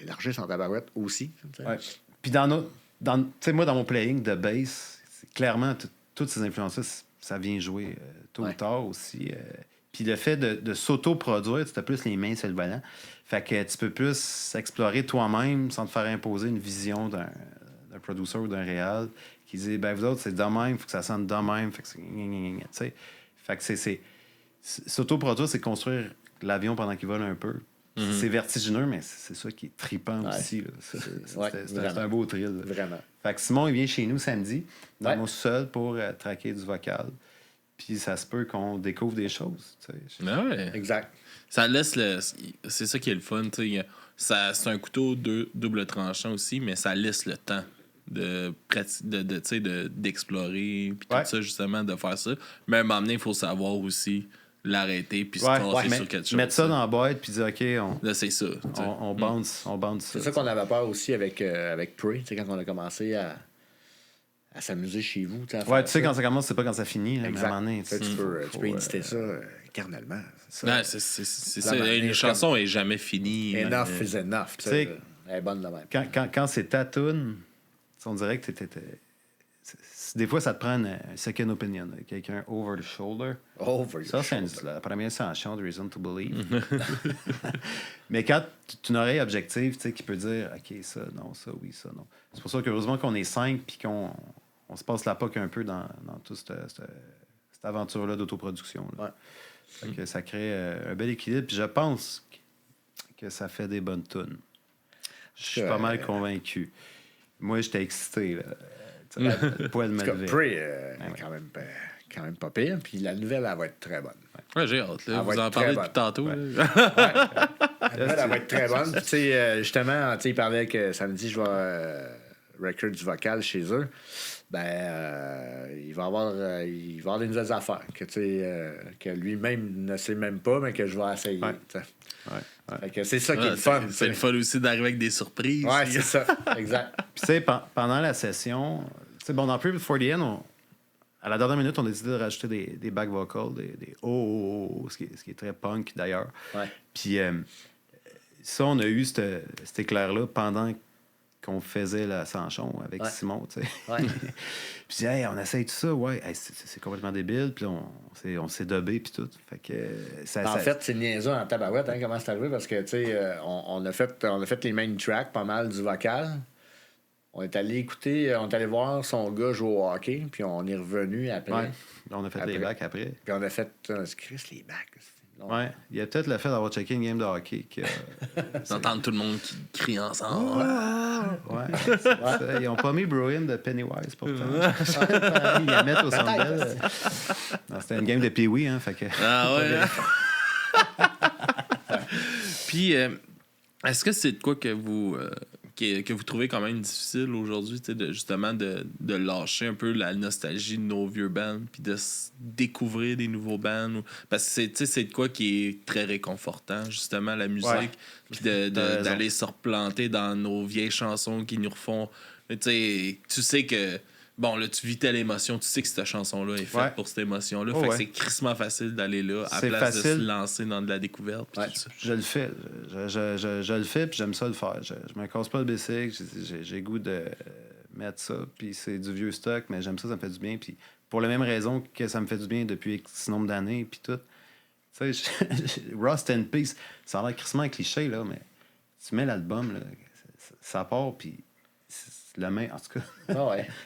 élargi son tabarouette aussi. Ouais. Puis moi, dans mon playing de bass, clairement, toutes ces influences-là, ça vient jouer tôt ou tard aussi. Puis le fait de s'auto-produire, tu as plus les mains sur le volant. Fait que tu peux plus explorer toi-même sans te faire imposer une vision d'un producer ou d'un réal qui dit, ben vous autres, c'est de même, il faut que ça sente de même. Fait que c'est... Fait que c'est s'auto-produire, c'est construire l'avion pendant qu'il vole un peu. C'est vertigineux, mais c'est ça qui est trippant aussi. Là. C'est un beau thrill. Vraiment. Fait que Simon, il vient chez nous samedi, dans mon sol pour traquer du vocal. Puis ça se peut qu'on découvre des choses. Ouais. Exact. Ça laisse c'est ça qui est le fun. C'est un couteau double tranchant aussi, mais ça laisse le temps d'explorer. Puis tout ça, justement, de faire ça. Mais à un moment donné, il faut savoir aussi l'arrêter puis se casser sur quelque chose. Mettre ça dans la boîte puis dire, OK, là, c'est ça. On bounce ça. C'est ça qu'on avait peur aussi avec Prey, quand on a commencé à s'amuser chez vous. Tu sais, quand ça commence, c'est pas quand ça finit. Là, exact. Mais à un moment donné, tu peux éditer ça éternellement. C'est ça. Une chanson est jamais finie. Enough is enough. Elle est bonne de même. Quand c'est ta toune, on dirait que des fois, ça te prend un second opinion. Quelqu'un over the shoulder. Ça, c'est la première chanson de Reason to Believe. Mais quand tu as une oreille objective qui peut dire OK, ça, non, ça, oui, ça, non. C'est pour ça qu'heureusement qu'on est 5 puis qu'on se passe la POC un peu dans toute cette aventure-là d'autoproduction. Là. Ouais. Fait que ça crée un bel équilibre. Puis je pense que ça fait des bonnes tunes. Je suis pas mal convaincu. Moi, j'étais excité. Là. Le poil me levait. Prey est quand même pas pire. Puis la nouvelle, elle va être très bonne. Ouais, j'ai hâte. Là. Vous en parlez depuis tantôt. Ouais. La nouvelle, elle va être très bonne. Puis, justement, il parlait que samedi, je vais record du vocal chez eux. Il va y avoir des nouvelles affaires que lui-même ne sait même pas, mais que je vais essayer. Fait que c'est ça qui est le fun. C'est le fun aussi d'arriver avec des surprises. Ouais, c'est ça. Exact. Puis, pendant la session, dans Preview for the End, à la dernière minute, on a décidé de rajouter des back vocals, des ce qui est très punk d'ailleurs. Ouais. Puis, ça, on a eu cet éclair-là pendant qu'on faisait la Sanchon avec Simon, tu sais. Ouais. Puis, on essaye tout ça, c'est complètement débile. Puis, on s'est dobé, puis tout. Fait que en fait, c'est niaiseux en tabarouette, comment c'est arrivé, parce que, on a fait les main tracks, pas mal du vocal. On est allé écouter, on est allé voir son gars jouer au hockey, puis on est revenu après. Ouais. On a fait les backs après. Puis on a fait Chris, les backs. Ouais, il y a peut-être le fait d'avoir checké une game de hockey. D'entendre tout le monde qui crie ensemble. Ouais. Ils n'ont pas mis Bruin de Pennywise pourtant. Ils la mettent au centre belle. C'était une game de Pee-Wee, hein, fait que... Ah ouais. Puis, est-ce que c'est de quoi que vous trouvez quand même difficile aujourd'hui, justement de lâcher un peu la nostalgie de nos vieux bands puis de découvrir des nouveaux bands? Parce que c'est de quoi qui est très réconfortant, justement, la musique, puis d'aller se replanter dans nos vieilles chansons qui nous refont... Tu sais que... Bon, là, tu vis telle émotion, tu sais que cette chanson-là est faite pour cette émotion-là. Fait que c'est crissement facile d'aller là, à place de se lancer dans de la découverte. Tout ça. Je le fais. Je le fais, puis j'aime ça le faire. Je me casse pas le bicycle. J'ai goût de mettre ça. Puis c'est du vieux stock, mais j'aime ça, ça me fait du bien. Puis pour la même raison que ça me fait du bien depuis X nombre d'années, puis tout. Tu sais, Rust and Peace, ça a l'air crissement cliché, là, mais tu mets l'album, là, ça part, puis... La main, en tout cas,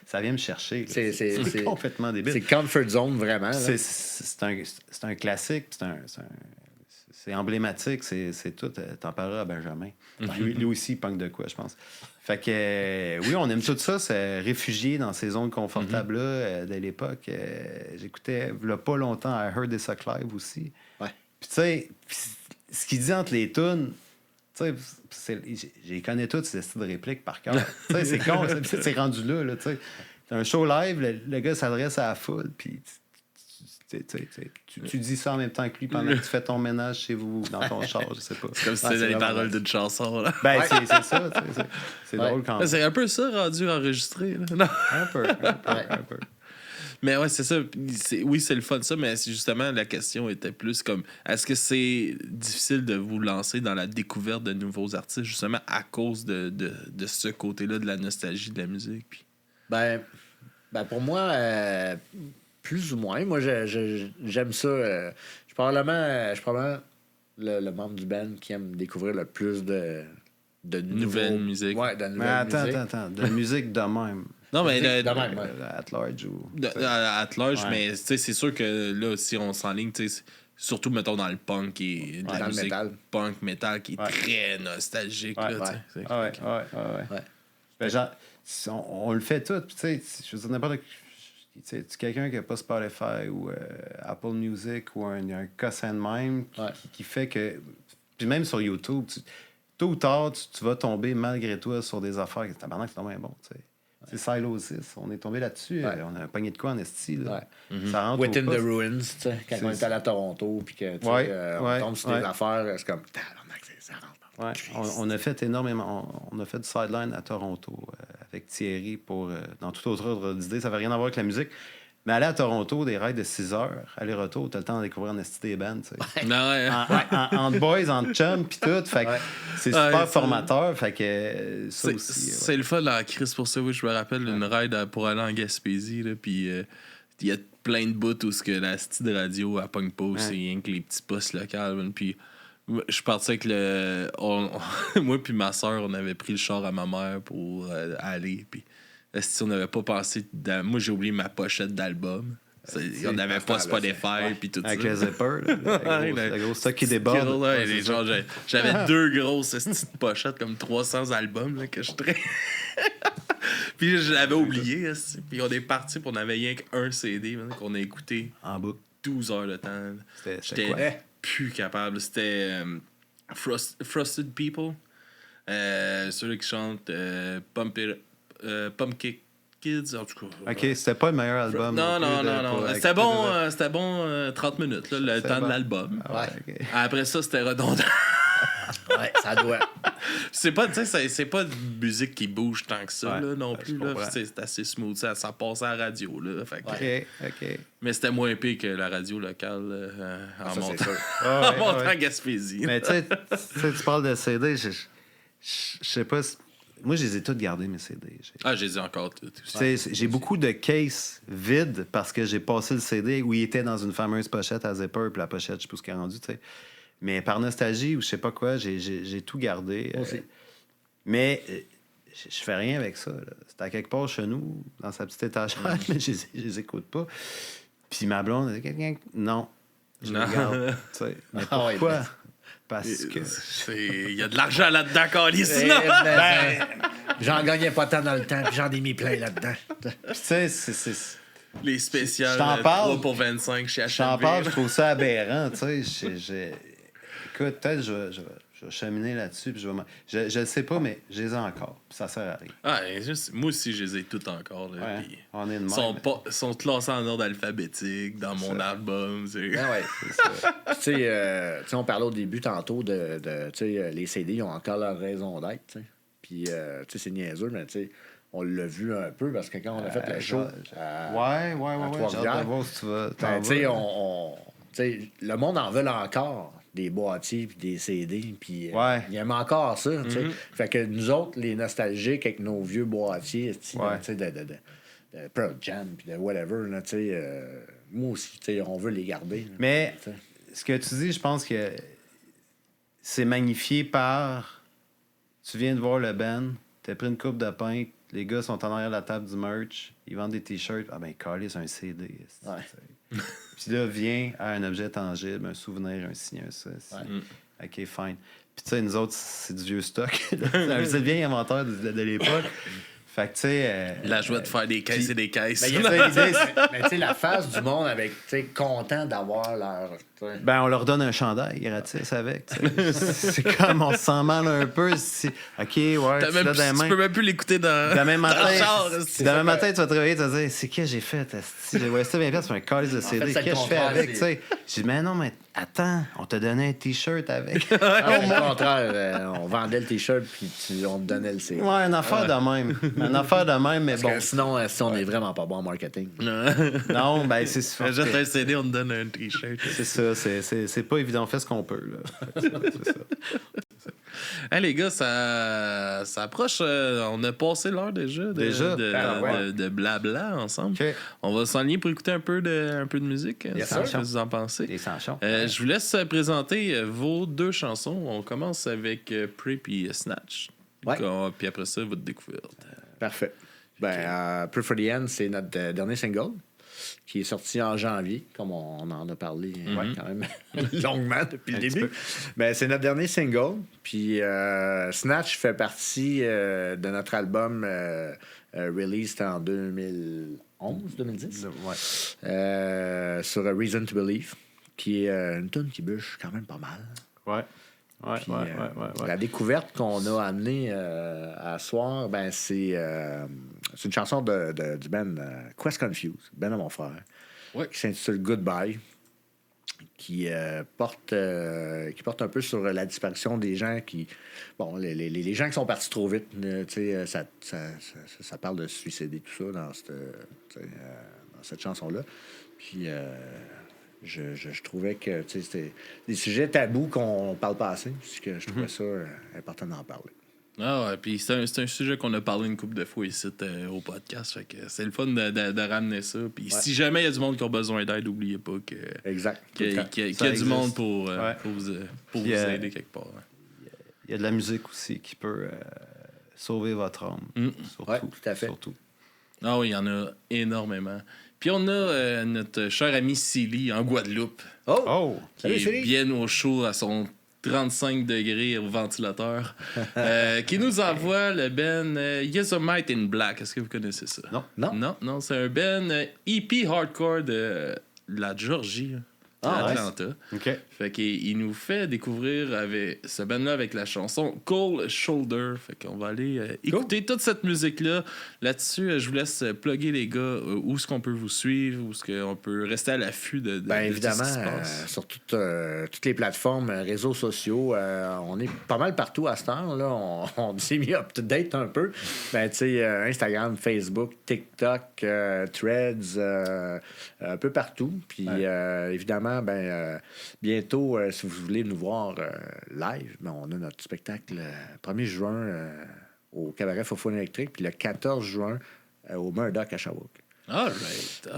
ça vient me chercher. C'est complètement débile. C'est comfort zone, vraiment. C'est un classique, c'est emblématique, c'est tout. T'en parleras à Benjamin. Lui aussi, il punk de quoi, je pense. Fait que, oui, on aime tout ça, c'est réfugié dans ces zones confortables-là de l'époque. J'écoutais, il n'y a pas longtemps, I Heard This Live aussi. Ouais. Puis, tu sais, ce qu'il dit entre les tunes, j'ai connais toutes ces styles de répliques par cœur. C'est con, c'est rendu là. T'as un show live, le gars s'adresse à la foule, puis Tu dis ça en même temps que lui pendant que tu fais ton ménage chez vous, dans ton char, je sais pas. C'est comme si c'était les paroles d'une chanson. Là. Ben, c'est ça. C'est drôle quand même. C'est un peu ça rendu enregistré. Là. Non. Un peu. Mais ouais, c'est ça. Oui, c'est le fun, ça, mais justement, la question était plus comme est-ce que c'est difficile de vous lancer dans la découverte de nouveaux artistes, justement, à cause de ce côté-là de la nostalgie de la musique? Puis... Ben, pour moi, plus ou moins. Moi, j'aime ça. Je suis probablement le membre du band qui aime découvrir le plus de nouvelles musiques. Ouais, de Mais nouvelles musiques. attends. De musique de même. Non, mais de même, ouais. At large ou... at large, Ouais. mais c'est sûr que là, si on s'enligne, surtout, mettons, dans le punk et de la dans le musique métal. punk metal qui est très nostalgique. Ouais, là, ouais. tu sais. Ouais. Ben, genre, on le fait tout. Puis, tu sais, je veux dire, n'importe tu quelqu'un qui n'a pas Spotify ou Apple Music ou un cossin de même qui fait que... Puis même sur YouTube, tôt ou tard, tu vas tomber malgré toi sur des affaires qui c'est vraiment bon, tu sais. C'est Silo 6. On est tombé là-dessus. On a pogné de quoi en esti. Là. Ça rentre Within au the poste. Ruins, tu sais, quand on est allé à Toronto, puis que on tombe sur des affaires, c'est comme, ça rentre. On a fait énormément. On a fait du sideline à Toronto avec Thierry pour, dans tout autre ordre d'idée. Ça n'avait rien à voir avec la musique. Mais aller à Toronto, des rides de 6 heures, aller-retour, t'as le temps de découvrir en esti des bands. Non, ouais. Entre boys, entre chums, puis tout. Fait que c'est super formateur. Fait que ça aussi. C'est le fun, là, Chris, pour ça. Oui, je me rappelle une ride pour aller en Gaspésie. Puis il y a plein de bouts où que la style de radio à Punk Post, c'est rien que les petits postes locaux. Puis je suis parti avec moi puis ma soeur, on avait pris le char à ma mère pour aller. Puis si on n'avait pas pensé... Moi, j'ai oublié ma pochette d'album. On n'avait pas Spotify puis tout avec ça. le zipper, le gros stock qui déborde. J'avais 2 grosses petites pochettes, comme 300 albums là, que je traînais. Puis je l'avais oublié. Puis on est parti, puis on avait rien qu'un CD qu'on a écouté en boucle 12 heures de temps. J'étais plus capable. C'était Frosted People. Ceux qui chantent Pumpkin Kids, en tout cas. OK, c'était pas le meilleur album. Non. C'était bon 30 minutes, là, le temps de l'album. Okay. Après ça, c'était redondant. Ouais, ça doit. C'est pas de musique qui bouge tant que ça là, non plus. Là. C'est assez smooth. Ça passe à la radio. Là, fait que, OK. Mais c'était moins pire que la radio locale en Ça, montant, c'est en montant à Gaspésie. Mais tu sais, tu parles de CD, je sais pas... Moi, je les ai toutes gardées, mes CD. Je les ai encore toutes. J'ai beaucoup de cases vides parce que j'ai passé le CD où il était dans une fameuse pochette à zipper, puis la pochette, je sais pas ce qu'elle est rendue, tu sais. Mais par nostalgie ou je sais pas quoi, j'ai tout gardé. Mais je fais rien avec ça. C'est à quelque part chez nous, dans sa petite étagère, mais je les écoute pas. Puis ma blonde, elle dit quelqu'un... Non. Je les garde. Tu sais. Mais pourquoi? Parce que... Il y a de l'argent là-dedans, câlisse. J'en gagnais pas tant dans le temps, puis j'en ai mis plein là-dedans. Tu sais, c'est... Les spéciales, je t'en parle, 3 pour 25 chez H&M. Je t'en parle, je trouve ça aberrant, tu sais. Écoute, peut-être je vais cheminer là-dessus, puis je le sais pas, mais je les ai encore, puis ça sert à rien. Moi aussi, je les ai toutes encore. Là, on est de même. Sont classés en ordre alphabétique dans mon album. C'est ça. Tu sais, on parlait au début tantôt de les CD, ils ont encore leur raison d'être. T'sais. Puis, tu sais, c'est niaiseux, mais tu sais, on l'a vu un peu parce que quand on a fait le show. J'ai hâte de voir si tu vas. Tu sais, le monde en veut encore des boîtiers puis des CD, puis il aime encore ça. Fait que nous autres, les nostalgiques avec nos vieux boîtiers, de Pearl Jam puis de whatever, là, moi aussi, on veut les garder. Là, mais ce que tu dis, je pense que c'est magnifié par... Tu viens de voir le band, t'as pris une coupe de pain, les gars sont en arrière de la table du merch, ils vendent des t-shirts. Ah ben, calé, c'est un CD. Puis là, vient à un objet tangible, un souvenir, un signe, ça. OK, fine. Puis tu sais, nous autres, c'est du vieux stock. C'est le vieil inventaire de l'époque. Fait que, tu sais... La joie de faire des caisses et des caisses. Mais il y a ça, l'idée, mais tu sais, la face du monde avec, tu sais, content d'avoir leur... t'sais. Ben, on leur donne un chandail gratis avec. C'est comme on se sent mal un peu. Si... OK, ouais, tu peux même plus l'écouter dans demain matin, le char. demain matin, tu vas te réveiller, tu vas te dire, c'est qu'est-ce que j'ai fait? J'ai voyé ça bien fait, c'est un calice de CD. fait, Qu'est-ce que je fais avec? J'ai dit, mais non, mais attends, on t'a donné un T-shirt avec. Au contraire, on vendait le T-shirt puis on te donnait le CD. Ouais, une affaire de même. Une affaire de même, mais Parce bon. que sinon, si on est vraiment pas bon en marketing. Non, ben c'est sûr. Jette un CD, on te donne un T-shirt. C'est ça, c'est pas évident. On fait ce qu'on peut, là. C'est ça. Hey, les gars, ça approche. On a passé l'heure déjà de blabla ensemble. OK. On va s'enligner pour écouter un peu de musique. Yes, Qu'est-ce sir. que vous en pensez? Des Sanchons. Je vous laisse présenter vos 2 chansons. On commence avec Prey puis Snatch. Ouais. Puis après ça, votre découverte. Parfait. Ben, Pray for the End, c'est notre dernier single qui est sorti en janvier, comme on en a parlé quand même longuement depuis le début. Ben, c'est notre dernier single. Puis Snatch fait partie de notre album released en 2011-2010. Ouais. Sur A Reason to Believe, qui est une tune qui bûche quand même pas mal. Ouais. Ouais, Puis, ouais. La découverte qu'on a amenée à soir, ben, c'est une chanson du band Quest Confused, Ben à mon frère, qui s'intitule Goodbye, qui porte un peu sur la disparition des gens qui... Bon, les gens qui sont partis trop vite, ça parle de se suicider, tout ça, dans cette chanson-là. Puis... Je trouvais que c'était des sujets tabous qu'on parle pas assez, puisque je trouvais ça important d'en parler. Ah ouais, puis c'est un sujet qu'on a parlé une couple de fois ici au podcast. Fait que c'est le fun de ramener ça. Puis si jamais il y a du monde qui a besoin d'aide, n'oubliez pas qu'il y a du monde pour vous aider quelque part. Ouais. Il y a de la musique aussi qui peut sauver votre âme. Surtout, ouais, tout à fait. Surtout. Ah oui, il y en a énormément. Puis on a notre cher ami Silly en Guadeloupe. Oh! Qui est bien au chaud à son 35 degrés au ventilateur. Qui nous envoie le Ben Yosemite in Black. Est-ce que vous connaissez ça? Non, c'est un Ben EP hardcore de la Georgie. Atlanta. Okay. Fait qu'il nous fait découvrir avec ce band-là avec la chanson Cold Shoulder. Fait qu'on va aller écouter toute cette musique-là. Là-dessus, je vous laisse plugger les gars où est-ce qu'on peut vous suivre, où est-ce qu'on peut rester à l'affût de évidemment, ce qui se passe. sur toutes les plateformes, réseaux sociaux, on est pas mal partout à cette heure. Là. On s'est mis up-to-date un peu. Ben, tu sais, Instagram, Facebook, TikTok, Threads, un peu partout. Puis évidemment, bientôt, si vous voulez nous voir live, on a notre spectacle le 1er juin au Cabaret Fofone électrique, puis le 14 juin au Murdoch à Sherbrooke. All right.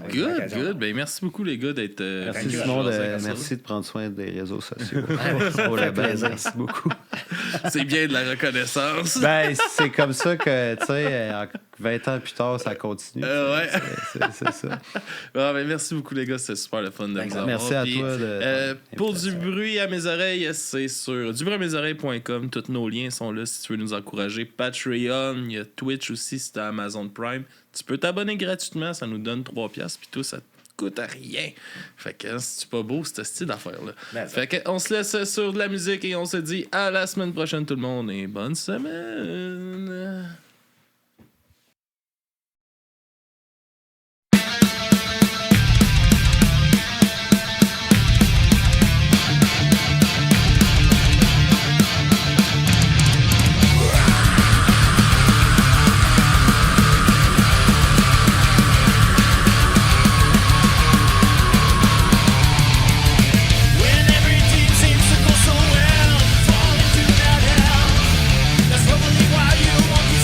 Good. Ben, merci beaucoup, les gars, d'être... Merci, Simon. Merci de prendre soin des réseaux sociaux. Pour le plaisir. Merci beaucoup. C'est bien de la reconnaissance. Ben, c'est comme ça que, tu sais, 20 ans plus tard, ça continue. Ouais. C'est ça. Ben, merci beaucoup, les gars. C'était super le fun de vous avoir. Merci à toi. Pour du bruit à mes oreilles, c'est sur dubruitamesoreilles.com. Tous nos liens sont là si tu veux nous encourager. Patreon, il y a Twitch aussi si tu as Amazon Prime. Tu peux t'abonner gratuitement, ça nous donne 3$, puis tout, ça te coûte à rien. Fait que c'est pas beau, ce style d'affaire-là. Fait que on se laisse sur de la musique et on se dit à la semaine prochaine, tout le monde, et bonne semaine! When every team seems to go so well, fall into that hell. That's probably why you won't be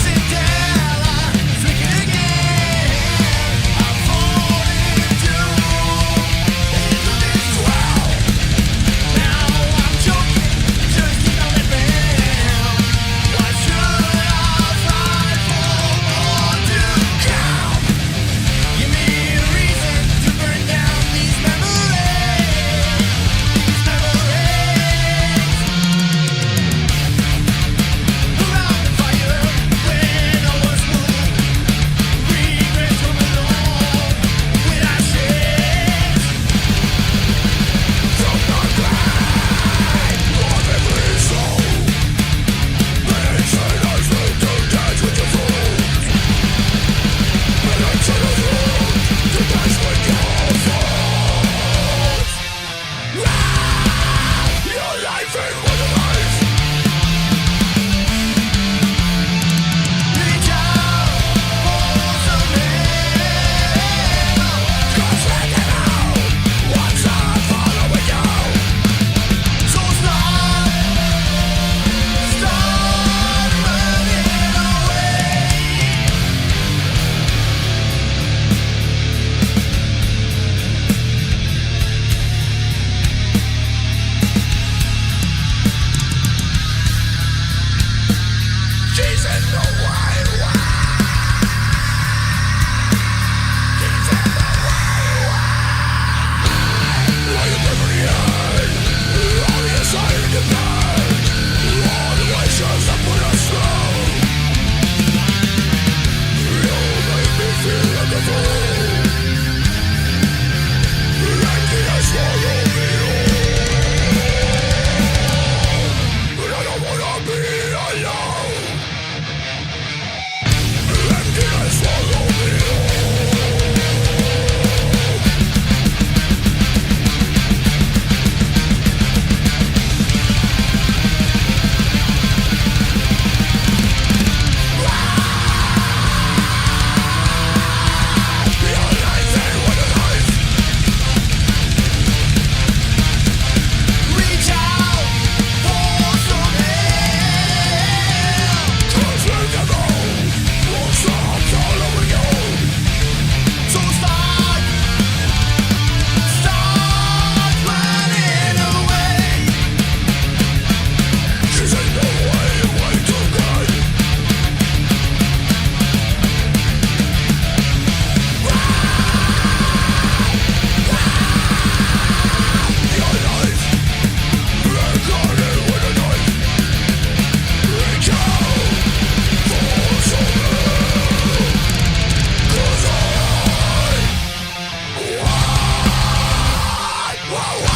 Wow.